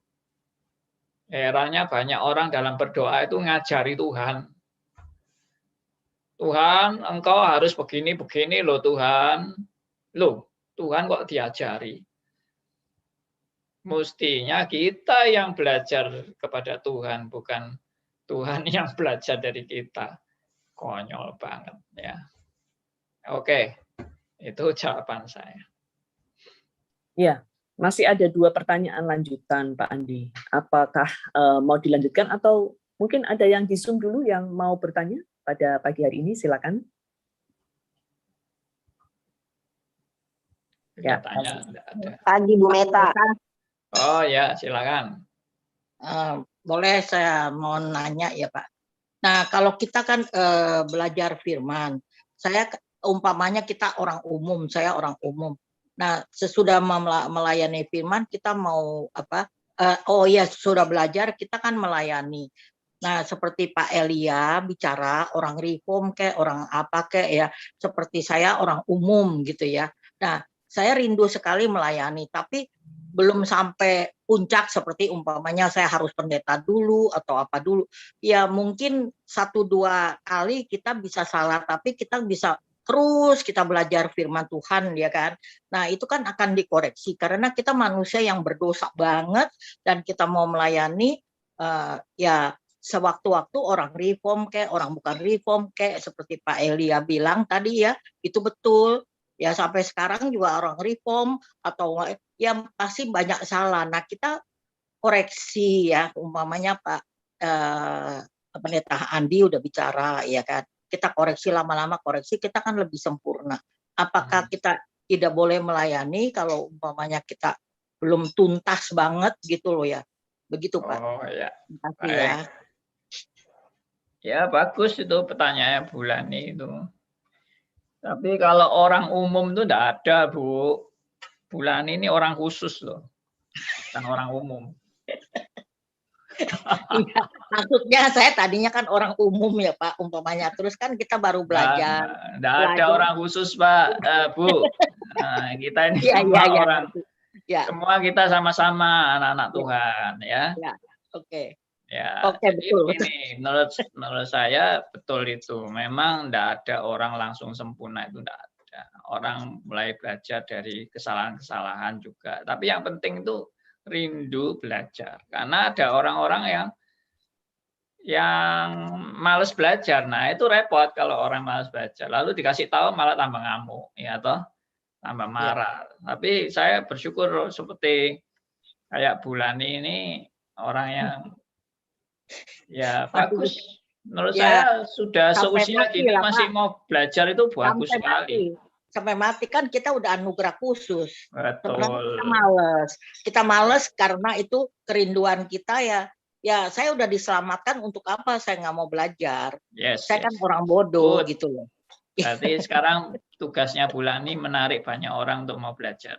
Herannya banyak orang dalam berdoa itu ngajari Tuhan. Tuhan, engkau harus begini-begini loh Tuhan. Loh, Tuhan kok diajari? Mestinya kita yang belajar kepada Tuhan, bukan Tuhan yang belajar dari kita. Konyol banget ya. Oke, itu jawaban saya. Ya, masih ada 2 pertanyaan lanjutan Pak Andi. Apakah mau dilanjutkan atau mungkin ada yang di Zoom dulu yang mau bertanya pada pagi hari ini, silakan. Ya, pagi Bu Meta. Oh ya, silakan. Boleh saya mau nanya ya Pak. Nah, kalau kita kan belajar firman, saya umpamanya kita orang umum, saya orang umum. Nah, sesudah melayani firman, kita mau apa? Sudah belajar, kita kan melayani. Nah, seperti Pak Elia bicara orang reform kayak orang apa kayak ya, seperti saya orang umum gitu ya. Nah, saya rindu sekali melayani, tapi belum sampai puncak seperti umpamanya saya harus pendeta dulu atau apa dulu. Ya mungkin 1-2 kali kita bisa salah, tapi kita bisa terus kita belajar firman Tuhan, ya kan. Nah itu kan akan dikoreksi karena kita manusia yang berdosa banget dan kita mau melayani ya sewaktu-waktu orang reform kayak orang bukan reform kayak seperti Pak Elia bilang tadi ya, itu betul. Ya sampai sekarang juga orang reform atau ya pasti banyak salah. Nah kita koreksi ya, umpamanya Pak Pendeta Andi udah bicara ya kan. Kita koreksi lama-lama koreksi, kita kan lebih sempurna. Apakah kita tidak boleh melayani kalau umpamanya kita belum tuntas banget gitu loh ya. Begitu Pak. Oh ya. Terima kasih Baik. ya. Ya bagus itu pertanyaannya Bulani itu. Tapi kalau orang umum itu enggak ada, Bu. Bulani ini orang khusus loh. Bukan orang umum. Iya, maksudnya saya tadinya kan orang umum ya Pak, umpamanya. Terus kan kita baru belajar. Enggak ada orang khusus Pak, Bu. Nah, kita ini Iya, semua iya, orang. Ya. Semua kita sama-sama anak-anak Tuhan ya. Ya, oke. Ya, Oke, jadi betul. begini, menurut saya betul itu. Memang enggak ada orang langsung sempurna, itu enggak ada. Orang mulai belajar dari kesalahan-kesalahan juga. Tapi yang penting itu rindu belajar. Karena ada orang-orang yang males belajar. Nah, itu repot kalau orang males belajar. Lalu dikasih tahu malah tambah ngamuk, ya toh? Tambah marah. Tapi saya bersyukur seperti kayak Bulani ini orang yang ya bagus. Menurut saya sudah seusia gini masih mau belajar itu bagus sekali. Sampai mati kan kita udah anugerah khusus. Betul. Kita males karena itu kerinduan kita ya. Ya saya udah diselamatkan untuk apa saya nggak mau belajar. Saya kan orang bodoh gitu loh. Berarti sekarang tugasnya Bulani menarik banyak orang untuk mau belajar.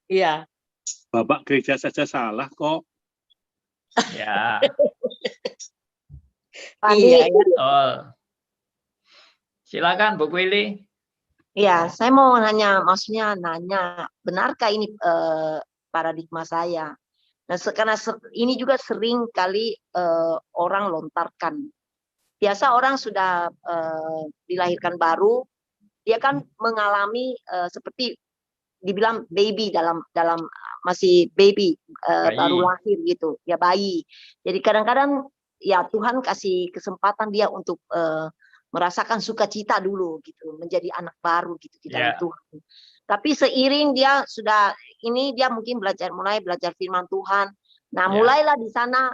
Iya. Bapak gereja saja salah kok. Ya. Iya, betul. Silakan Bu Kwili. Iya, saya mau nanya, benarkah ini paradigma saya? Nah, karena ini juga sering kali orang lontarkan. Biasa orang sudah dilahirkan baru, dia kan mengalami seperti dibilang baby dalam masih baby baru lahir gitu, ya bayi. Jadi kadang-kadang ya Tuhan kasih kesempatan dia untuk merasakan sukacita dulu gitu, menjadi anak baru gitu di dalam Tuhan. Tapi seiring dia sudah dia mungkin mulai belajar firman Tuhan. Nah, mulailah di sana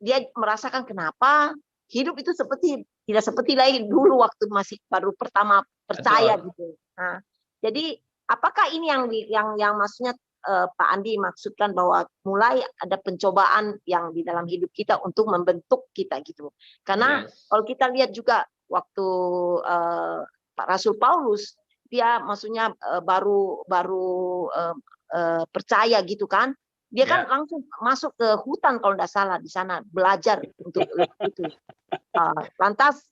dia merasakan kenapa hidup itu tidak seperti lagi dulu waktu masih baru pertama percaya gitu. Nah, jadi apakah ini yang maksudnya Pak Andi maksudkan bahwa mulai ada pencobaan yang di dalam hidup kita untuk membentuk kita gitu. Karena kalau kita lihat juga waktu Pak Rasul Paulus dia maksudnya baru percaya gitu kan, dia kan langsung masuk ke hutan kalau tidak salah di sana belajar untuk itu. Lantas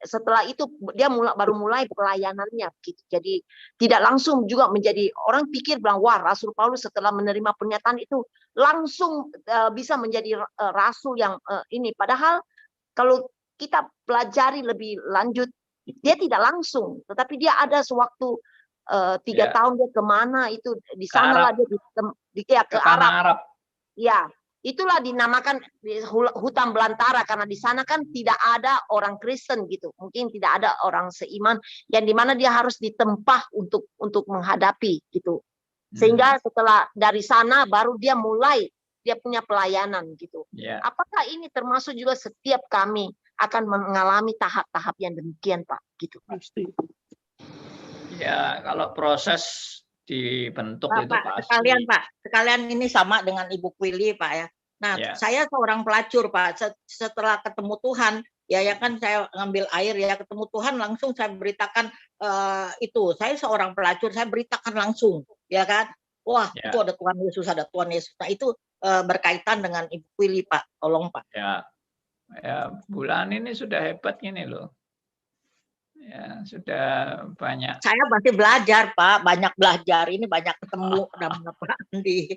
setelah itu dia baru mulai pelayanannya gitu. Jadi tidak langsung juga menjadi orang pikir bilang wah Rasul Paulus setelah menerima pernyataan itu langsung bisa menjadi rasul yang ini. Padahal kalau kita pelajari lebih lanjut, dia tidak langsung, tetapi dia ada sewaktu 3 tahun dia kemana itu di sana lah dia ke Arab. Ya, itulah dinamakan hutan belantara karena di sana kan tidak ada orang Kristen gitu, mungkin tidak ada orang seiman yang dimana dia harus ditempah untuk menghadapi gitu. Sehingga setelah dari sana baru dia mulai dia punya pelayanan gitu. Apakah ini termasuk juga setiap kami akan mengalami tahap-tahap yang demikian, Pak? Gitu. Pasti. Ya, kalau proses dibentuk Pak, itu pasti. Sekalian ini sama dengan Ibu Kwili, Pak ya. Nah, saya seorang pelacur, Pak. Setelah ketemu Tuhan, ya kan saya ngambil air ya, ketemu Tuhan langsung saya beritakan itu. Saya seorang pelacur, saya beritakan langsung, ya kan. Wah, itu ada Tuhan Yesus, ada Tuhan Yesus. Nah, itu berkaitan dengan Ibu Kwili, Pak. Tolong, Pak. Ya, Bulan ini sudah hebat gini loh. Ya, sudah banyak. Saya masih belajar, Pak. Banyak belajar. Ini banyak ketemu sama Pak Andi.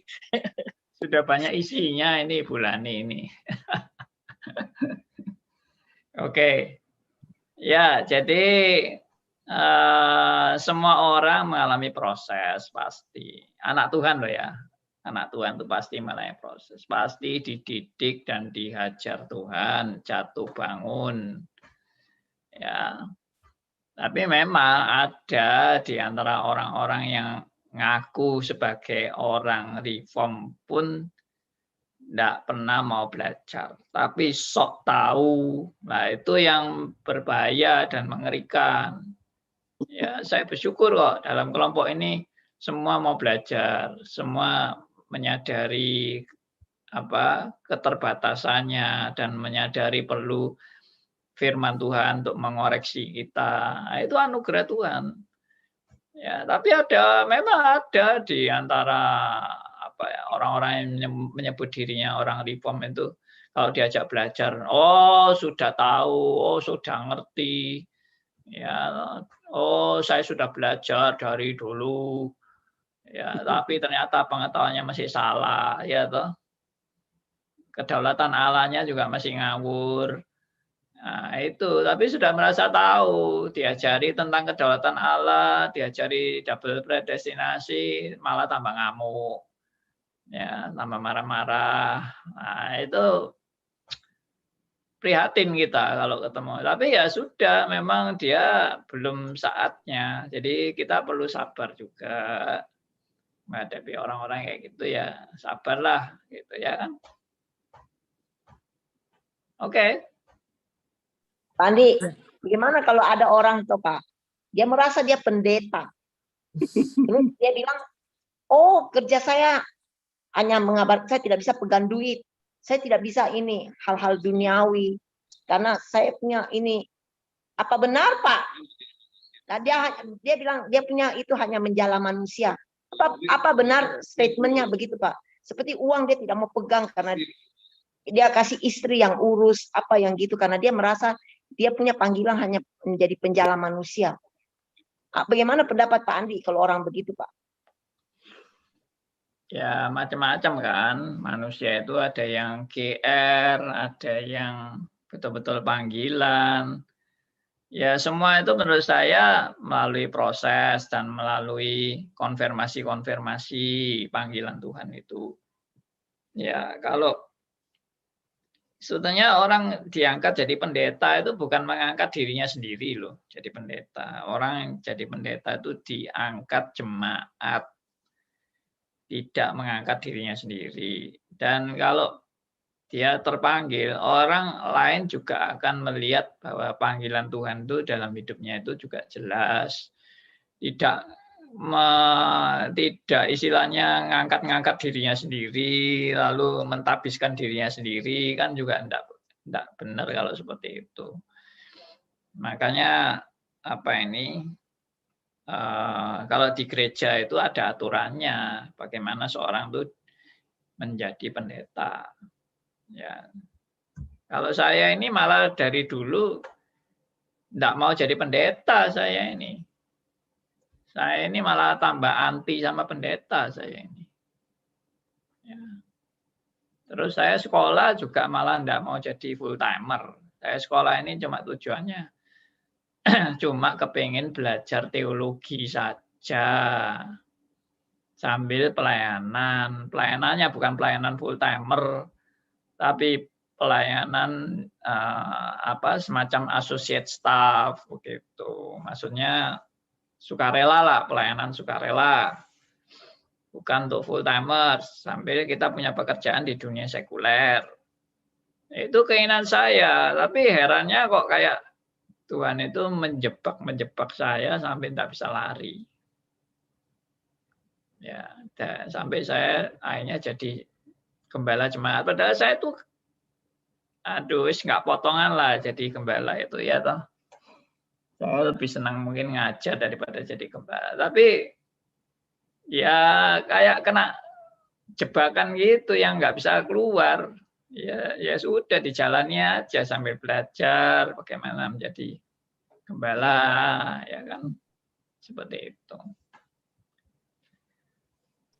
Sudah banyak isinya ini bulan ini. Oke. Ya, jadi semua orang mengalami proses pasti. Anak Tuhan loh ya. Anak Tuhan itu pasti mengalami proses. Pasti dididik dan dihajar Tuhan, jatuh bangun. Ya. Tapi memang ada di antara orang-orang yang ngaku sebagai orang reform pun tidak pernah mau belajar, tapi sok tahu. Nah, itu yang berbahaya dan mengerikan. Ya, saya bersyukur kok dalam kelompok ini semua mau belajar, semua menyadari keterbatasannya dan menyadari perlu firman Tuhan untuk mengoreksi kita. Nah, itu anugerah Tuhan. Ya, tapi memang ada di antara orang-orang yang menyebut dirinya orang reform itu, kalau diajak belajar, oh sudah tahu, oh sudah ngerti, ya, oh saya sudah belajar dari dulu, ya, tapi ternyata pengetahuannya masih salah, ya toh. Kedaulatan Allahnya juga masih ngawur. Nah, itu, tapi sudah merasa tahu, diajari tentang kedaulatan Allah, diajari double predestinasi, malah tambah ngamuk, ya, tambah marah-marah. Nah, itu prihatin kita kalau ketemu. Tapi ya sudah, memang dia belum saatnya. Jadi kita perlu sabar juga menghadapi orang-orang kayak gitu ya, sabarlah, gitu ya kan. Oke. Pak Andi, bagaimana kalau ada orang tuh Pak, dia merasa dia pendeta, terus dia bilang, oh kerja saya hanya mengabar, saya tidak bisa pegang duit, saya tidak bisa ini hal-hal duniawi, karena saya punya ini, apa benar Pak? Nah, dia bilang dia punya itu hanya menjala manusia. Apa benar statementnya begitu Pak? Seperti uang dia tidak mau pegang karena dia kasih istri yang urus apa yang gitu, karena dia merasa dia punya panggilan hanya menjadi penjala manusia. Bagaimana pendapat Pak Andi kalau orang begitu, Pak? Ya macam-macam kan, manusia itu ada yang GR, ada yang betul-betul panggilan. Ya semua itu menurut saya melalui proses dan melalui konfirmasi-konfirmasi panggilan Tuhan itu. Ya kalau sebetulnya orang diangkat jadi pendeta itu bukan mengangkat dirinya sendiri loh, jadi pendeta. Orang yang jadi pendeta itu diangkat jemaat, tidak mengangkat dirinya sendiri. Dan kalau dia terpanggil, orang lain juga akan melihat bahwa panggilan Tuhan itu dalam hidupnya itu juga jelas. Tidak istilahnya ngangkat-ngangkat dirinya sendiri, lalu mentabiskan dirinya sendiri, kan juga tidak benar kalau seperti itu. Makanya kalau di gereja itu ada aturannya, bagaimana seorang itu menjadi pendeta. Ya, kalau saya ini malah dari dulu tidak mau jadi pendeta saya ini. Saya ini malah tambah anti sama pendeta saya ini. Ya. Terus saya sekolah juga malah tidak mau jadi full timer. Saya sekolah ini cuma tujuannya cuma kepingin belajar teologi saja sambil pelayanan. Pelayanannya bukan pelayanan full timer, tapi pelayanan semacam associate staff begitu. Maksudnya sukarela lah, pelayanan sukarela. Bukan untuk full timers, sambil kita punya pekerjaan di dunia sekuler. Itu keinginan saya, tapi herannya kok kayak Tuhan itu menjebak saya sampai tidak bisa lari. Ya, sampai saya akhirnya jadi gembala jemaat. Padahal saya tuh nggak potongan lah jadi gembala itu ya toh. Saya lebih senang mungkin ngajar daripada jadi gembala. Tapi ya kayak kena jebakan gitu yang nggak bisa keluar. Ya sudah dijalani aja sambil belajar bagaimana menjadi gembala, ya kan, seperti itu.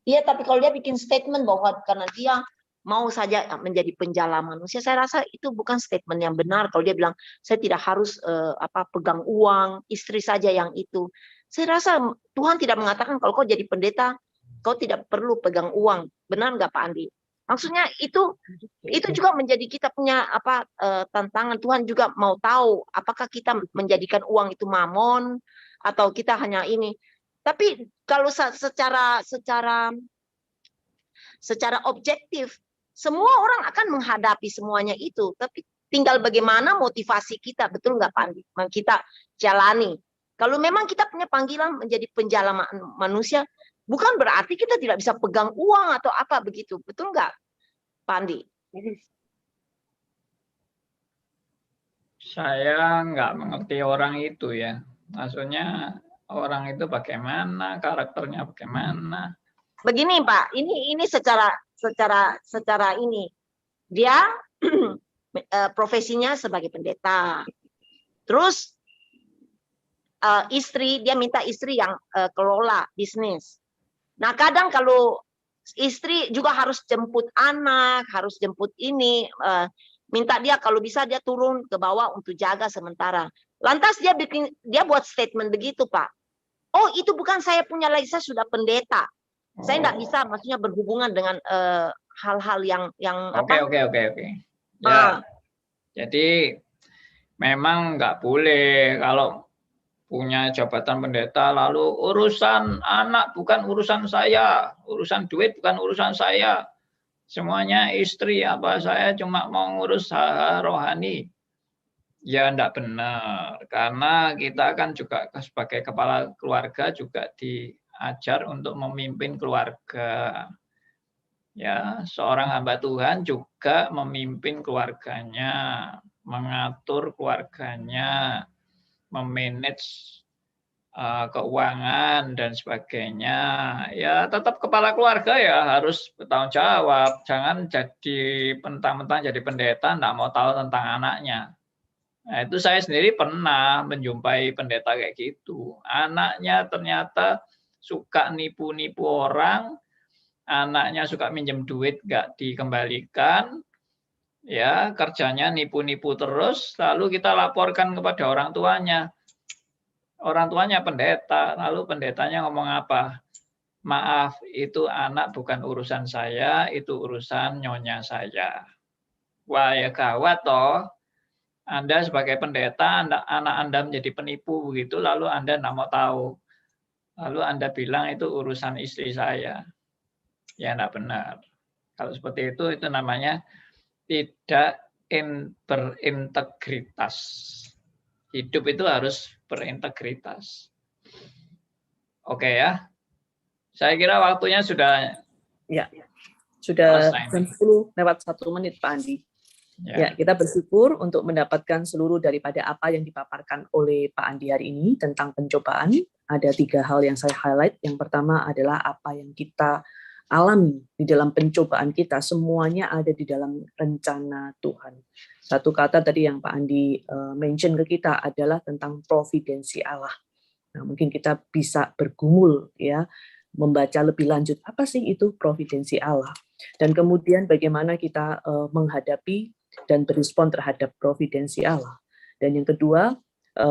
Iya, tapi kalau dia bikin statement bahwa karena dia mau saja menjadi penjala manusia, saya rasa itu bukan statement yang benar. Kalau dia bilang saya tidak harus pegang uang, istri saja yang itu. Saya rasa Tuhan tidak mengatakan kalau kau jadi pendeta kau tidak perlu pegang uang. Benar nggak Pak Andi? Maksudnya itu juga menjadi kita punya tantangan. Tuhan juga mau tahu apakah kita menjadikan uang itu mamon atau kita hanya ini. Tapi kalau secara objektif, semua orang akan menghadapi semuanya itu. Tapi tinggal bagaimana motivasi kita, betul nggak Pak Andi? Kita jalani. Kalau memang kita punya panggilan menjadi penjala manusia, bukan berarti kita tidak bisa pegang uang atau apa begitu. Betul nggak Pak Andi? Saya nggak mengerti orang itu ya. Maksudnya orang itu bagaimana, karakternya bagaimana. Begini Pak, ini secara ini dia profesinya sebagai pendeta. Terus istri, dia minta istri yang kelola bisnis. Nah kadang kalau istri juga harus jemput anak, harus jemput ini, minta dia kalau bisa dia turun ke bawah untuk jaga sementara. Lantas dia buat statement begitu Pak. Oh itu bukan saya punya lagi, saya sudah pendeta. Saya tidak bisa, maksudnya berhubungan dengan hal-hal yang Oke. Ya, jadi memang nggak boleh kalau punya jabatan pendeta lalu urusan anak bukan urusan saya, urusan duit bukan urusan saya, semuanya istri apa saya cuma mau ngurus hal rohani. Ya enggak benar, karena kita kan juga sebagai kepala keluarga juga diajar untuk memimpin keluarga. Ya, seorang hamba Tuhan juga memimpin keluarganya, mengatur keluarganya, memanage keuangan dan sebagainya. Ya, tetap kepala keluarga ya harus bertanggung jawab. Jangan jadi mentang-mentang jadi pendeta enggak mau tahu tentang anaknya. Nah, itu saya sendiri pernah menjumpai pendeta kayak gitu. Anaknya ternyata suka nipu-nipu orang, anaknya suka minjem duit nggak dikembalikan, ya kerjanya nipu-nipu terus, lalu kita laporkan kepada orang tuanya. Orang tuanya pendeta, lalu pendetanya ngomong apa? Maaf, itu anak bukan urusan saya, itu urusan nyonya saya. Wah ya gawat toh. Anda sebagai pendeta, anak Anda menjadi penipu begitu, lalu Anda tidak mau tahu. Lalu Anda bilang itu urusan istri saya. Ya tidak benar. Kalau seperti itu namanya tidak berintegritas. Hidup itu harus berintegritas. Oke ya. Saya kira waktunya sudah jam 10 lewat 1 menit Pak Andi. Ya, kita bersyukur untuk mendapatkan seluruh daripada apa yang dipaparkan oleh Pak Andi hari ini tentang pencobaan. Ada 3 hal yang saya highlight. Yang pertama adalah apa yang kita alami di dalam pencobaan kita, semuanya ada di dalam rencana Tuhan. Satu kata tadi yang Pak Andi mention ke kita adalah tentang providensi Allah. Nah, mungkin kita bisa bergumul ya, membaca lebih lanjut apa sih itu providensi Allah. Dan kemudian bagaimana kita menghadapi dan berespon terhadap providensi Allah. Dan yang kedua,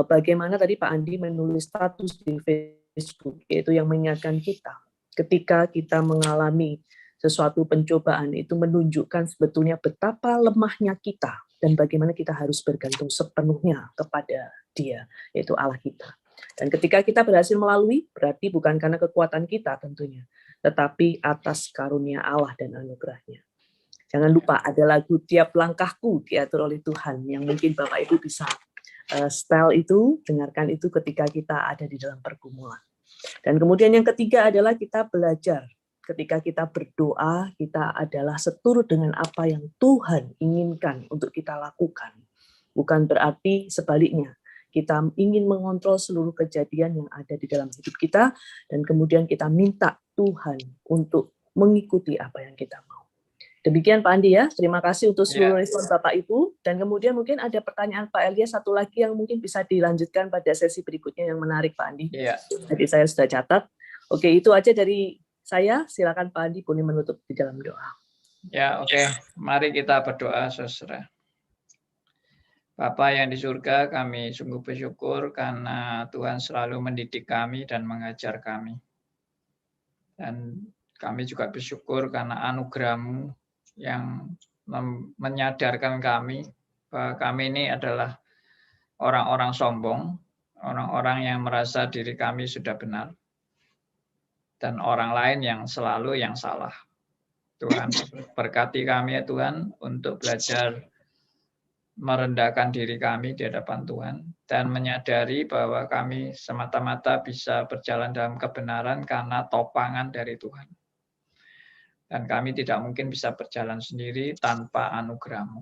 bagaimana tadi Pak Andi menulis status di Facebook, yaitu yang mengingatkan kita, ketika kita mengalami sesuatu pencobaan itu menunjukkan sebetulnya betapa lemahnya kita dan bagaimana kita harus bergantung sepenuhnya kepada Dia, yaitu Allah kita. Dan ketika kita berhasil melalui, berarti bukan karena kekuatan kita tentunya, tetapi atas karunia Allah dan anugerahnya. Jangan lupa ada lagu Tiap Langkahku diatur oleh Tuhan yang mungkin Bapak Ibu bisa setel itu, dengarkan itu ketika kita ada di dalam pergumulan. Dan kemudian yang ketiga adalah kita belajar. Ketika kita berdoa, kita adalah seturut dengan apa yang Tuhan inginkan untuk kita lakukan. Bukan berarti sebaliknya, kita ingin mengontrol seluruh kejadian yang ada di dalam hidup kita, dan kemudian kita minta Tuhan untuk mengikuti apa yang kita mau. Demikian Pak Andi ya. Terima kasih untuk Ya. seluruh respon Bapak Ibu. Dan kemudian mungkin ada pertanyaan Pak Elia satu lagi yang mungkin bisa dilanjutkan pada sesi berikutnya yang menarik Pak Andi. Iya. Jadi saya sudah catat. Oke, itu aja dari saya. Silakan Pak Andi boleh menutup di dalam doa. Ya, oke. Mari kita berdoa, saudara. Bapa yang di surga, kami sungguh bersyukur karena Tuhan selalu mendidik kami dan mengajar kami. Dan kami juga bersyukur karena anugerah-Mu yang menyadarkan kami bahwa kami ini adalah orang-orang sombong, orang-orang yang merasa diri kami sudah benar, dan orang lain yang selalu yang salah. Tuhan, berkati kami ya Tuhan untuk belajar merendahkan diri kami di hadapan Tuhan dan menyadari bahwa kami semata-mata bisa berjalan dalam kebenaran karena topangan dari Tuhan. Dan kami tidak mungkin bisa berjalan sendiri tanpa anugerah-Mu.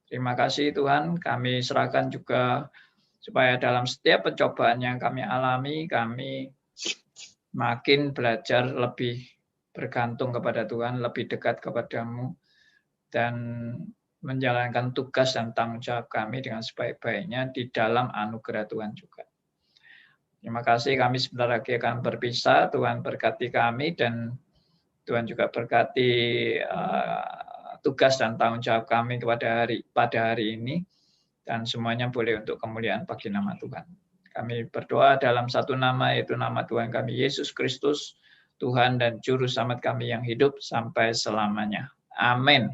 Terima kasih Tuhan, kami serahkan juga supaya dalam setiap pencobaan yang kami alami, kami makin belajar lebih bergantung kepada Tuhan, lebih dekat kepada-Mu, dan menjalankan tugas dan tanggung jawab kami dengan sebaik-baiknya di dalam anugerah Tuhan juga. Terima kasih, kami sebentar lagi akan berpisah. Tuhan berkati kami dan Tuhan juga berkati tugas dan tanggung jawab kami pada hari ini, dan semuanya boleh untuk kemuliaan bagi nama Tuhan. Kami berdoa dalam satu nama, yaitu nama Tuhan kami Yesus Kristus, Tuhan dan Juru Selamat kami yang hidup sampai selamanya. Amin.